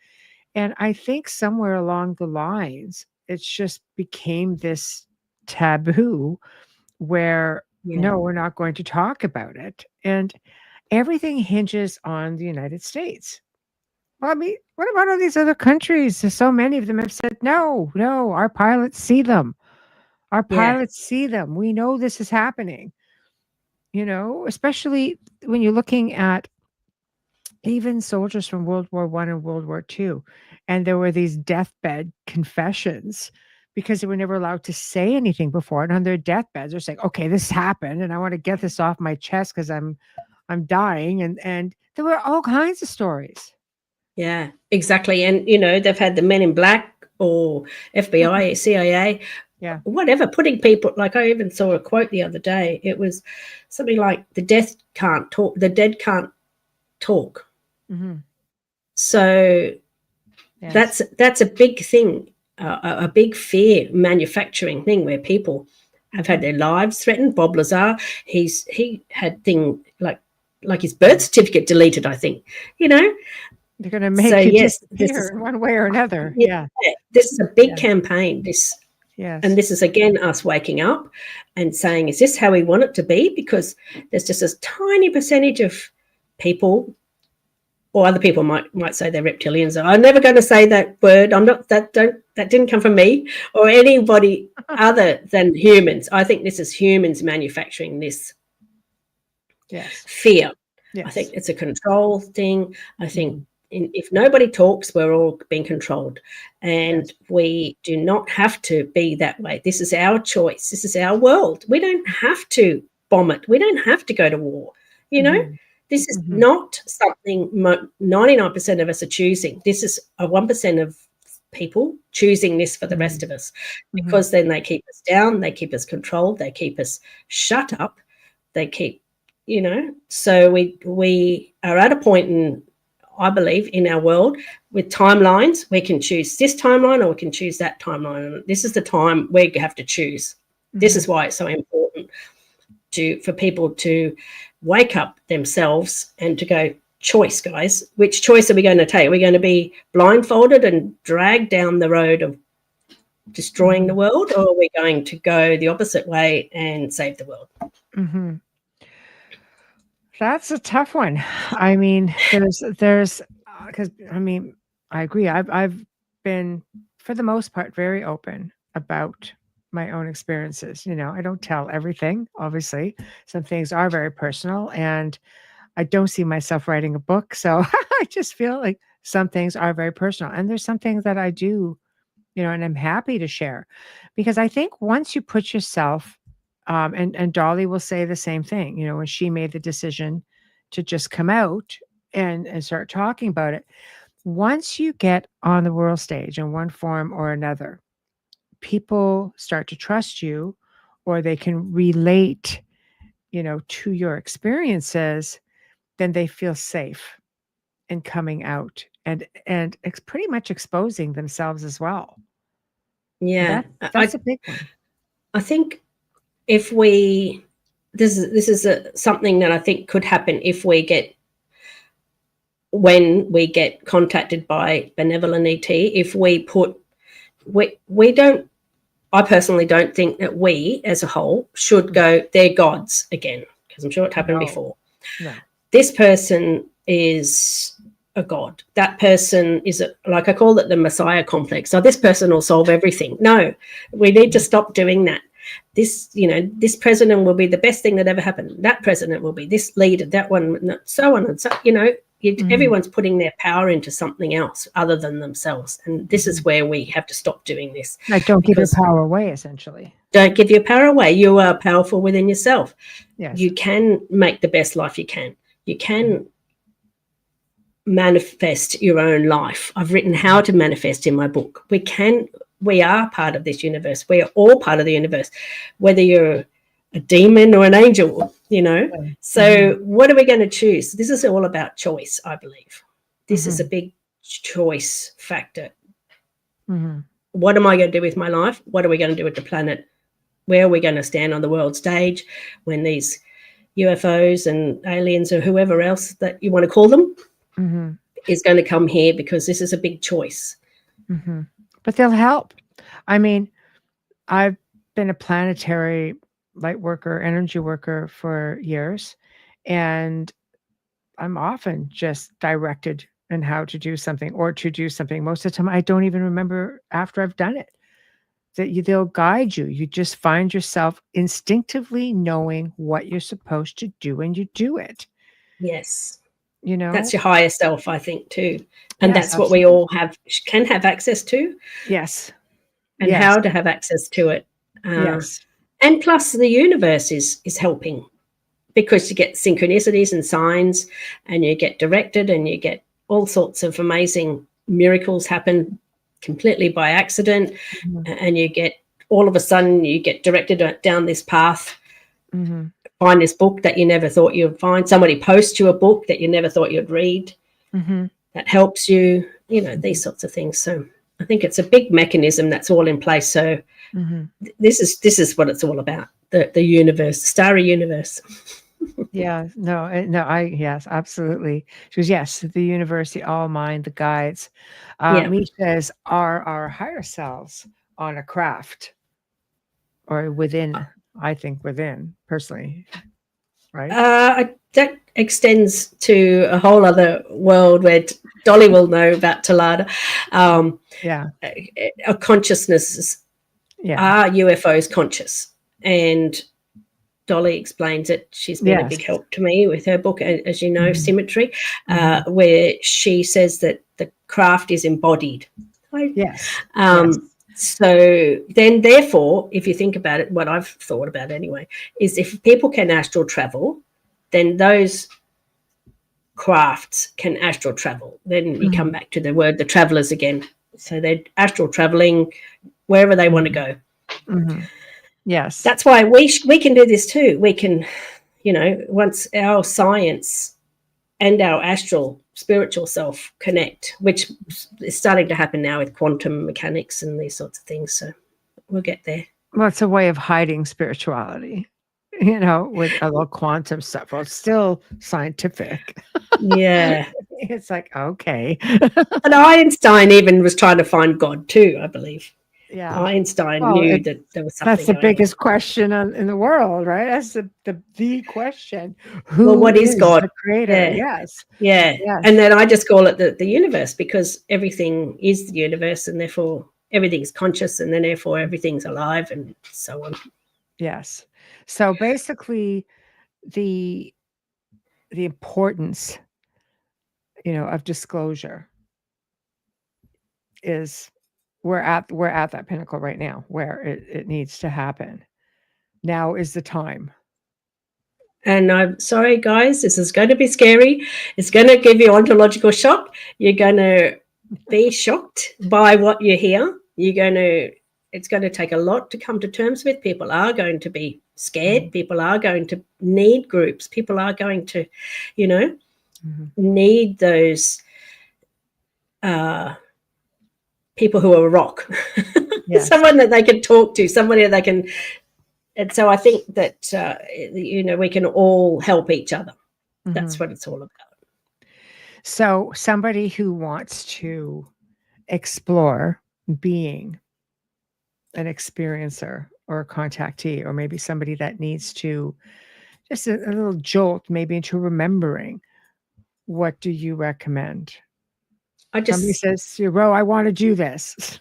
And I think somewhere along the lines, it's just became this taboo where, no, we're not going to talk about it. And everything hinges on the United States. Well, I mean, what about all these other countries? There's so many of them have said, no, our pilots see them. Our pilots see them. We know this is happening. You know, especially when you're looking at even soldiers from World War I and World War II. And there were these deathbed confessions because they were never allowed to say anything before. And on their deathbeds, they're saying, okay, this happened, and I want to get this off my chest because I'm dying. And there were all kinds of stories. Yeah, exactly. And, you know, they've had the Men in Black or FBI, CIA, whatever, putting people, like I even saw a quote the other day. It was something like, the dead can't talk. So that's a big thing, a big fear manufacturing thing where people have had their lives threatened. Bob Lazar, he had thing like his birth certificate deleted, I think, you know. They're going to make you disappear in one way or another. This is a big campaign. And this is, again, us waking up and saying, is this how we want it to be? Because there's just a tiny percentage of people, or other people might say they're reptilians. I'm never going to say that word. I'm not, that didn't come from me or anybody other than humans. I think this is humans manufacturing this fear. I think it's a control thing. I think if nobody talks, we're all being controlled, and we do not have to be that way. This is our choice. This is our world. We don't have to bomb it. We don't have to go to war. You know, this is not something 99% of us are choosing. This is a 1% of people choosing this for the rest of us, because then they keep us down, they keep us controlled, they keep us shut up, they keep, you know. So we are at a point in, I believe, in our world with timelines. We can choose this timeline or we can choose that timeline. And this is the time we have to choose. This is why it's so important for people to wake up themselves and to go, choice, guys. Which choice are we going to take? Are we going to be blindfolded and dragged down the road of destroying the world, or are we going to go the opposite way and save the world? That's a tough one. I mean, there's because I mean, I agree. I've been, for the most part, very open about my own experiences. You know, I don't tell everything. Obviously, some things are very personal, and I don't see myself writing a book. So I just feel like some things are very personal. And there's some things that I do, and I'm happy to share. Because I think once you put yourself, and Dolly will say the same thing, when she made the decision to just come out and start talking about it. Once you get on the world stage in one form or another, people start to trust you, or they can relate, to your experiences, then they feel safe in coming out and pretty much exposing themselves as well. Yeah, That's a big one. I think if this is something that I think could happen when we get contacted by benevolent ET. If we don't, I personally don't think that we as a whole should go, they're gods again, because I'm sure it happened before. No. This person is a god. That person is like I call it the Messiah complex. So this person will solve everything. No, we need to stop doing that. This president will be the best thing that ever happened. That president will be this leader, that one, so on and so. Everyone's putting their power into something else other than themselves, and this is where we have to stop doing this. Like, don't give your power away. Essentially, don't give your power away. You are powerful within yourself. Yes, you can make the best life you can. You can manifest your own life. I've written how to manifest in my book. We are part of this universe. We are all part of the universe, whether you're a demon or an angel, So what are we going to choose? This is all about choice, I believe. This is a big choice factor. What am I going to do with my life? What are we going to do with the planet? Where are we going to stand on the world stage when these UFOs and aliens or whoever else that you want to call them is going to come here? Because this is a big choice. But they'll help. I mean, I've been a planetary light worker, energy worker for years, and I'm often just directed in how to do something or to do something. Most of the time, I don't even remember after I've done it. They'll guide you. You just find yourself instinctively knowing what you're supposed to do, and you do it. Yes. That's your higher self, I think, too. And that's absolutely. What we all can have access to. Yes. And how to have access to it. Yes. And plus the universe is helping, because you get synchronicities and signs, and you get directed, and you get all sorts of amazing miracles happen completely by accident. And you get, all of a sudden, you get directed down this path, find this book that you never thought you'd find. Somebody posts you a book that you never thought you'd read that helps you, these sorts of things. So I think it's a big mechanism that's all in place. So this is what it's all about, the universe, the starry universe. Yes, absolutely. She goes, yes, the universe, the all mind, the guides. Me says, are our higher selves on a craft or within? I think within, personally, right? That extends to a whole other world where Dolly will know about Talada. A consciousness. Are UFOs conscious? And Dolly explains it. She's been a big help to me with her book, as you know, Symmetry, where she says that the craft is embodied. So then, therefore, if you think about it, what I've thought about anyway, is if people can astral travel, then those crafts can astral travel. Then you come back to the word, the travelers again. So they're astral traveling wherever they want to go. Yes. That's why we can do this too. We can, once our science and our astral spiritual self connect, which is starting to happen now with quantum mechanics and these sorts of things. So we'll get there. Well, it's a way of hiding spirituality, with a little quantum stuff. Well, it's still scientific. Yeah. It's like, okay. And Einstein even was trying to find God too, I believe. Yeah. Einstein knew that there was something. That's the biggest question in the world, right? That's the question. What is God? The creator? Yes. And then I just call it the universe, because everything is the universe, and therefore everything's conscious, and then therefore everything's alive, and so on. Yes. So basically, the the importance, of disclosure is we're at that pinnacle right now where it needs to happen. Now is the time. And I'm sorry, guys, this is going to be scary. It's going to give you ontological shock. You're going to be shocked by what you hear. It's going to take a lot to come to terms with. People are going to be scared. People are going to need groups. People are going to, need those people who are a rock. Yes. Someone that they can talk to, somebody that they can. And so I think that, we can all help each other. That's what it's all about. So somebody who wants to explore being an experiencer or a contactee, or maybe somebody that needs to just a little jolt maybe into remembering, what do you recommend? Somebody says, Ro, I want to do this.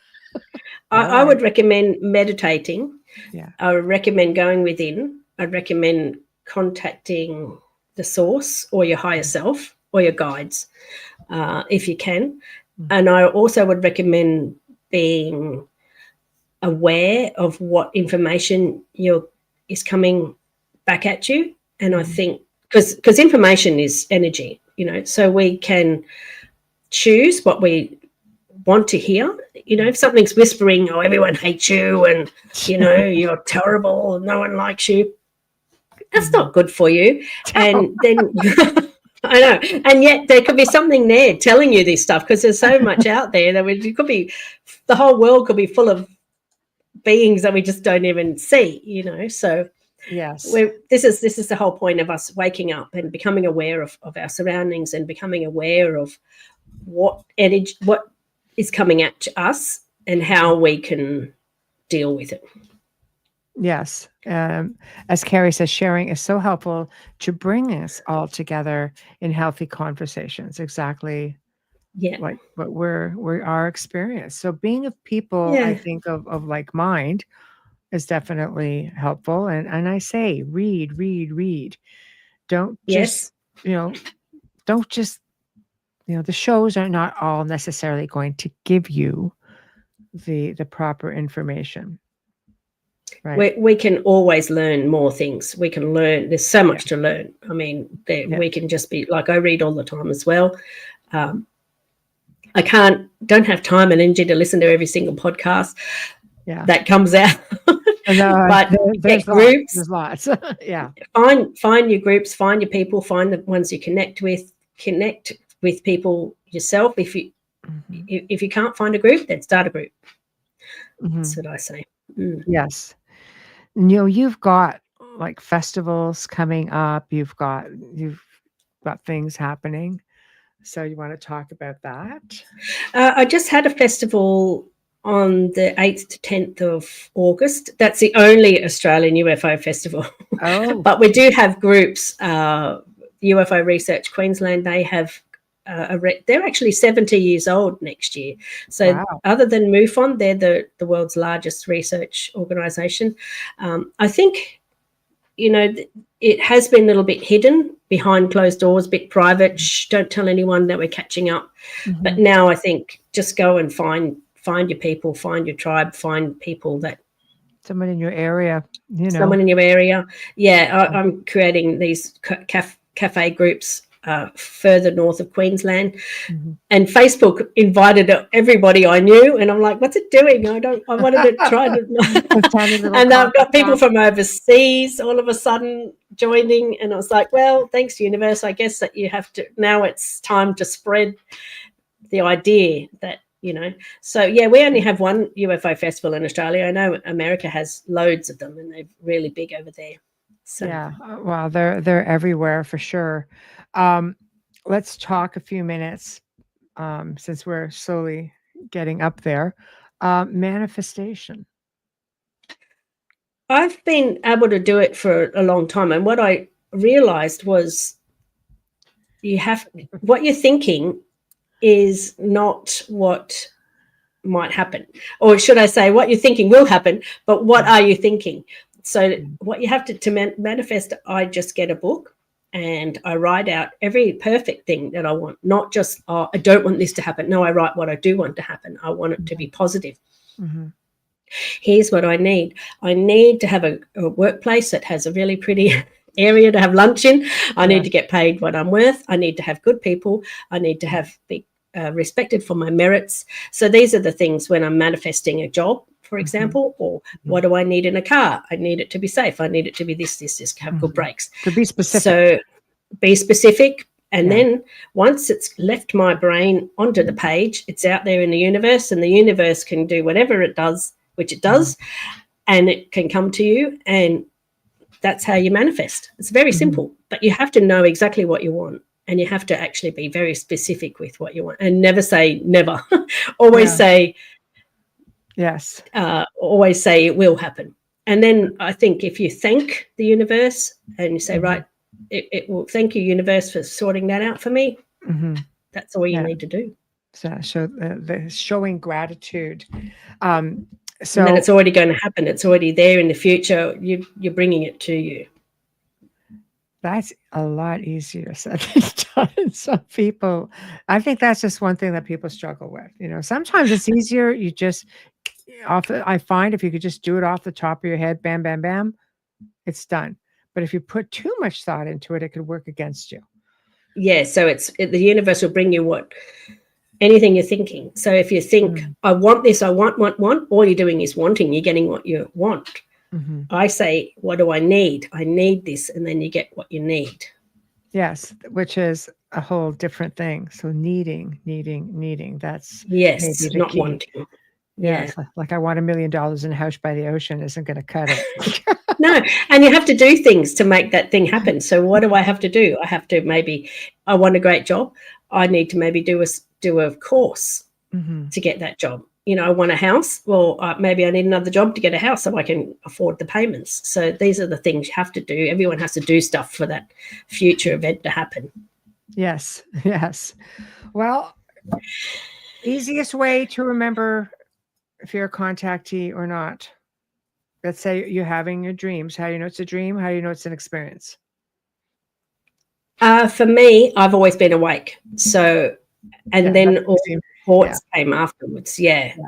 I would recommend meditating. Yeah. I would recommend going within. I'd recommend contacting the source or your higher self or your guides, if you can. And I also would recommend being aware of what information is coming back at you. And I think because information is energy, so we can choose what we want to hear. If something's whispering, oh, everyone hates you and, you're terrible and no one likes you, that's not good for you. And then I know. And yet there could be something there telling you this stuff, because there's so much out there that it could be, the whole world could be full of beings that we just don't even see, So yes, this is the whole point of us waking up and becoming aware of our surroundings and becoming aware of what energy, what is coming at us and how we can deal with it. Yes. As Carrie says, sharing is so helpful to bring us all together in healthy conversations. Exactly. Yeah. Like what we're our experience. So being of people, I think of like mind is definitely helpful. And I say, read. Don't just, don't just, the shows are not all necessarily going to give you the proper information. Right. We can always learn more things. We can learn. There's so much to learn. I mean, we can just be like, I read all the time as well. I don't have time and energy to listen to every single podcast that comes out. But there's groups. There's lots. Yeah. Find your groups, find your people, find the ones you connect with people yourself. If you can't find a group, then start a group. That's what I say. Yes. You've got like festivals coming up. You've got things happening. So you want to talk about that? I just had a festival on the 8th to 10th of August. That's the only Australian UFO festival. Oh. But we do have groups. UFO Research Queensland, they have they're actually 70 years old next year. So other than MUFON, they're the world's largest research organisation. I think, it has been a little bit hidden behind closed doors, a bit private. Shh, don't tell anyone that we're catching up. But now I think just go and find your people, find your tribe, find people that. Someone in your area, Someone in your area. Yeah, I'm creating these cafe groups further north of Queensland, and Facebook invited everybody I knew, and I'm like, what's it doing? I wanted to try to and I've got people from overseas all of a sudden joining, and I was like, well, thanks universe, I guess that you have to, now it's time to spread the idea that, so we only have one UFO festival in Australia. I know America has loads of them and they're really big over there. So well, they're everywhere for sure. Let's talk a few minutes, since we're slowly getting up there. Manifestation. I've been able to do it for a long time, and what I realized was what you're thinking is not what might happen, or should I say what you're thinking will happen, but what are you thinking? So what you have to manifest, I just get a book and I write out every perfect thing that I want, not just, oh, I don't want this to happen. No, I write what I do want to happen. I want it to be positive. Mm-hmm. Here's what I need. I need to have a workplace that has a really pretty area to have lunch in. I need to get paid what I'm worth. I need to have good people. I need to be respected for my merits. So these are the things when I'm manifesting a job, for example, or what do I need in a car? I need it to be safe. I need it to be this, have good brakes. To be specific. So be specific. And then once it's left my brain onto the page, it's out there in the universe, and the universe can do whatever it does, which it does, and it can come to you, and that's how you manifest. It's very simple, but you have to know exactly what you want, and you have to actually be very specific with what you want, and never say never. Always say yes. Always say it will happen. And then I think if you thank the universe and you say, right, it will, thank you, universe, for sorting that out for me. That's all you need to do. So the showing gratitude. So and then it's already going to happen. It's already there in the future. You're bringing it to you. That's a lot easier said than done. Some people, I think that's just one thing that people struggle with. You know, sometimes it's easier. You just I find if you could just do it off the top of your head, bam, bam, bam, it's done. But if you put too much thought into it, it could work against you. Yeah. So the universe will bring you anything you're thinking. So if you think, I want this, I want, all you're doing is wanting, you're getting what you want. I say, what do I need? I need this, and then you get what you need. Yes, which is a whole different thing. So needing. That's not key. Wanting. Yes, like I want $1 million in a house by the ocean isn't going to cut it. No, and you have to do things to make that thing happen. So what do I have to do? I have to I want a great job. I need to maybe do a course to get that job. You know, I want a house. Well, maybe I need another job to get a house so I can afford the payments. So these are the things you have to do. Everyone has to do stuff for that future event to happen. Yes. Well, easiest way to remember if you're a contactee or not. Let's say you're having your dreams. How do you know it's a dream? How do you know it's an experience? For me, I've always been awake. So, and then all the reports came afterwards.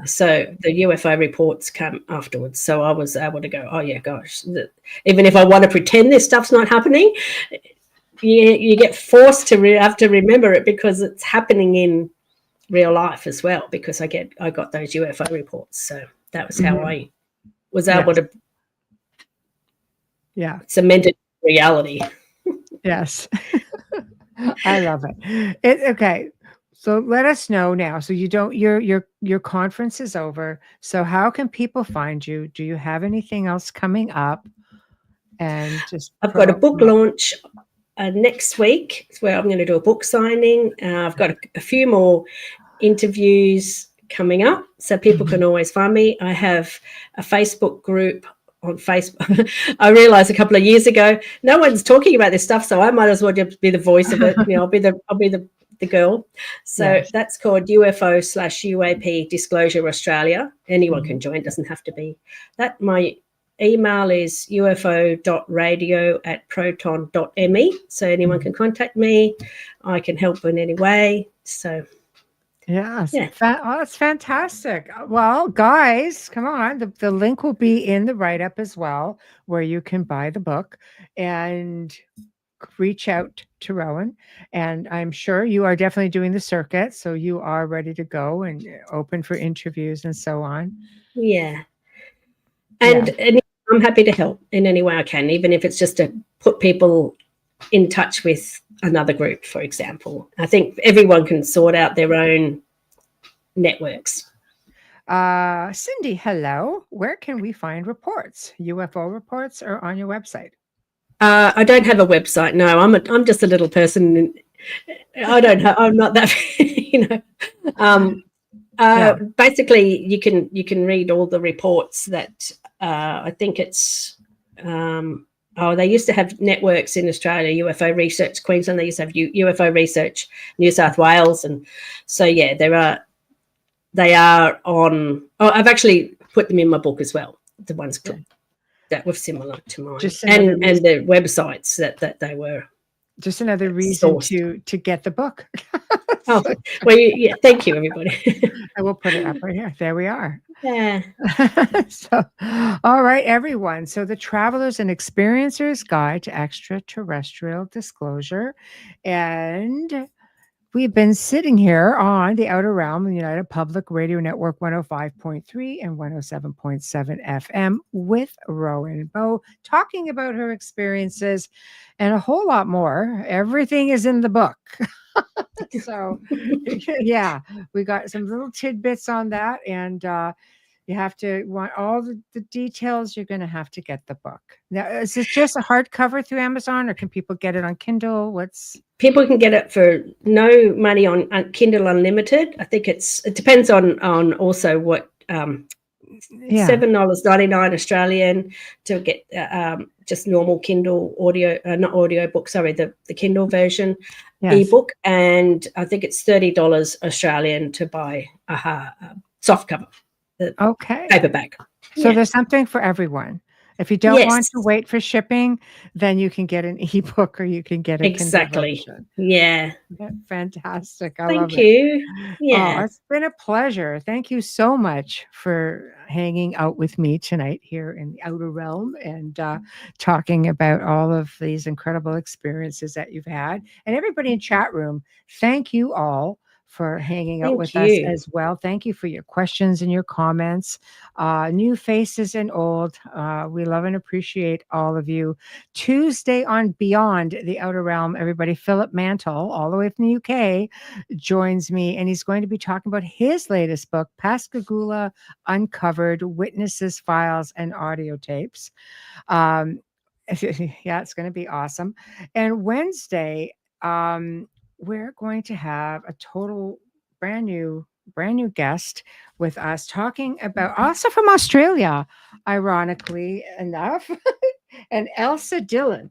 So the UFO reports come afterwards. So I was able to go, oh yeah, gosh, even if I want to pretend this stuff's not happening, you get forced to have to remember it because it's happening in real life as well, because I got those UFO reports. So that was how I was able to cement it in reality. Yes. I love it. Okay. So let us know now. So your conference is over. So how can people find you? Do you have anything else coming up? And I've got a book launch next week where I'm going to do a book signing. I've got a few more interviews coming up, so people can always find me. I have a Facebook group on Facebook. I realized a couple of years ago, no one's talking about this stuff, so I might as well just be the voice of it. You know, I'll be the girl. So that's called UFO/UAP Disclosure Australia. Anyone can join, doesn't have to be that. My email is ufo.radio@proton.me, so anyone can contact me. I can help in any way. So that's fantastic. Well, guys, come on. The link will be in the write-up as well, where you can buy the book and reach out to Rowan. And I'm sure you are definitely doing the circuit, so you are ready to go and open for interviews and so on. Yeah. And I'm happy to help in any way I can, even if it's just to put people in touch with another group, for example. I think everyone can sort out their own networks. Cindy, hello. Where can we find reports, UFO reports, or on your website? I don't have a website. No, I'm just a little person. I'm not that, basically you can read all the reports that I think it's they used to have networks in Australia, UFO Research Queensland. They used to have UFO Research New South Wales, and so they are on. I've actually put them in my book as well. The ones that were similar to mine, and the websites that they were just another reason source. to get the book. Oh, well, yeah. Thank you, everybody. I will put it up right here. There we are. Yeah. So, all right, everyone. So, the Travelers and Experiencers Guide to Extraterrestrial Disclosure. And we've been sitting here on the Outer Realm, the United Public Radio Network 105.3 and 107.7 FM with Rowan Bo, talking about her experiences and a whole lot more. Everything is in the book. So, yeah, we got some little tidbits on that. And you have to want all the details. You're going to have to get the book. Now, is this just a hardcover through Amazon, or can people get it on Kindle? People can get it for no money on Kindle Unlimited. I think it depends on also what $7.99 Australian to get just normal Kindle audio, not audio book, sorry, the Kindle version ebook, and I think it's $30 Australian to buy a soft cover, the paperback. So there's something for everyone. If you don't want to wait for shipping, then you can get an ebook or you can get a Kindle version. Yeah. Fantastic. Thank you. Yeah. Oh, it's been a pleasure. Thank you so much for hanging out with me tonight here in the Outer Realm and talking about all of these incredible experiences that you've had. And everybody in chat room, thank you all for hanging out with us as well. Thank you for your questions and your comments. New faces and old. We love and appreciate all of you. Tuesday on Beyond the Outer Realm, everybody, Philip Mantle, all the way from the UK, joins me, and he's going to be talking about his latest book, Pascagoula Uncovered: Witnesses, Files, and Audio Tapes. Yeah, it's going to be awesome. And Wednesday, we're going to have a total brand new guest with us, talking about, also from Australia, ironically enough, and Elsa Dillon.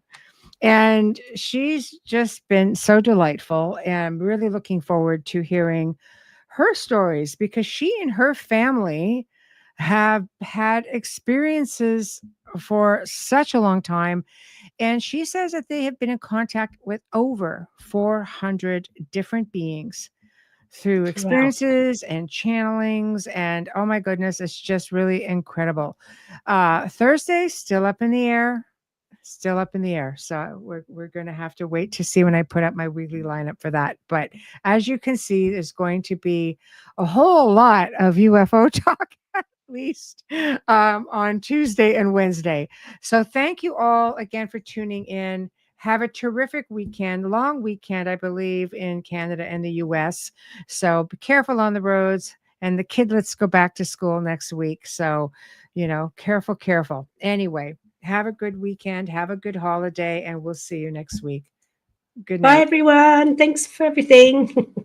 And she's just been so delightful, and I'm really looking forward to hearing her stories, because she and her family have had experiences for such a long time. And she says that they have been in contact with over 400 different beings through experiences and channelings. And oh my goodness, it's just really incredible. Thursday, still up in the air. So we're going to have to wait to see when I put up my weekly lineup for that. But as you can see, there's going to be a whole lot of UFO talk, at least on Tuesday and Wednesday. So thank you all again for tuning in. Have a terrific weekend, long weekend, I believe, in Canada and the US. So be careful on the roads. And the kidlets go back to school next week. So, careful. Anyway, have a good weekend. Have a good holiday. And we'll see you next week. Good night. Bye, everyone. Thanks for everything.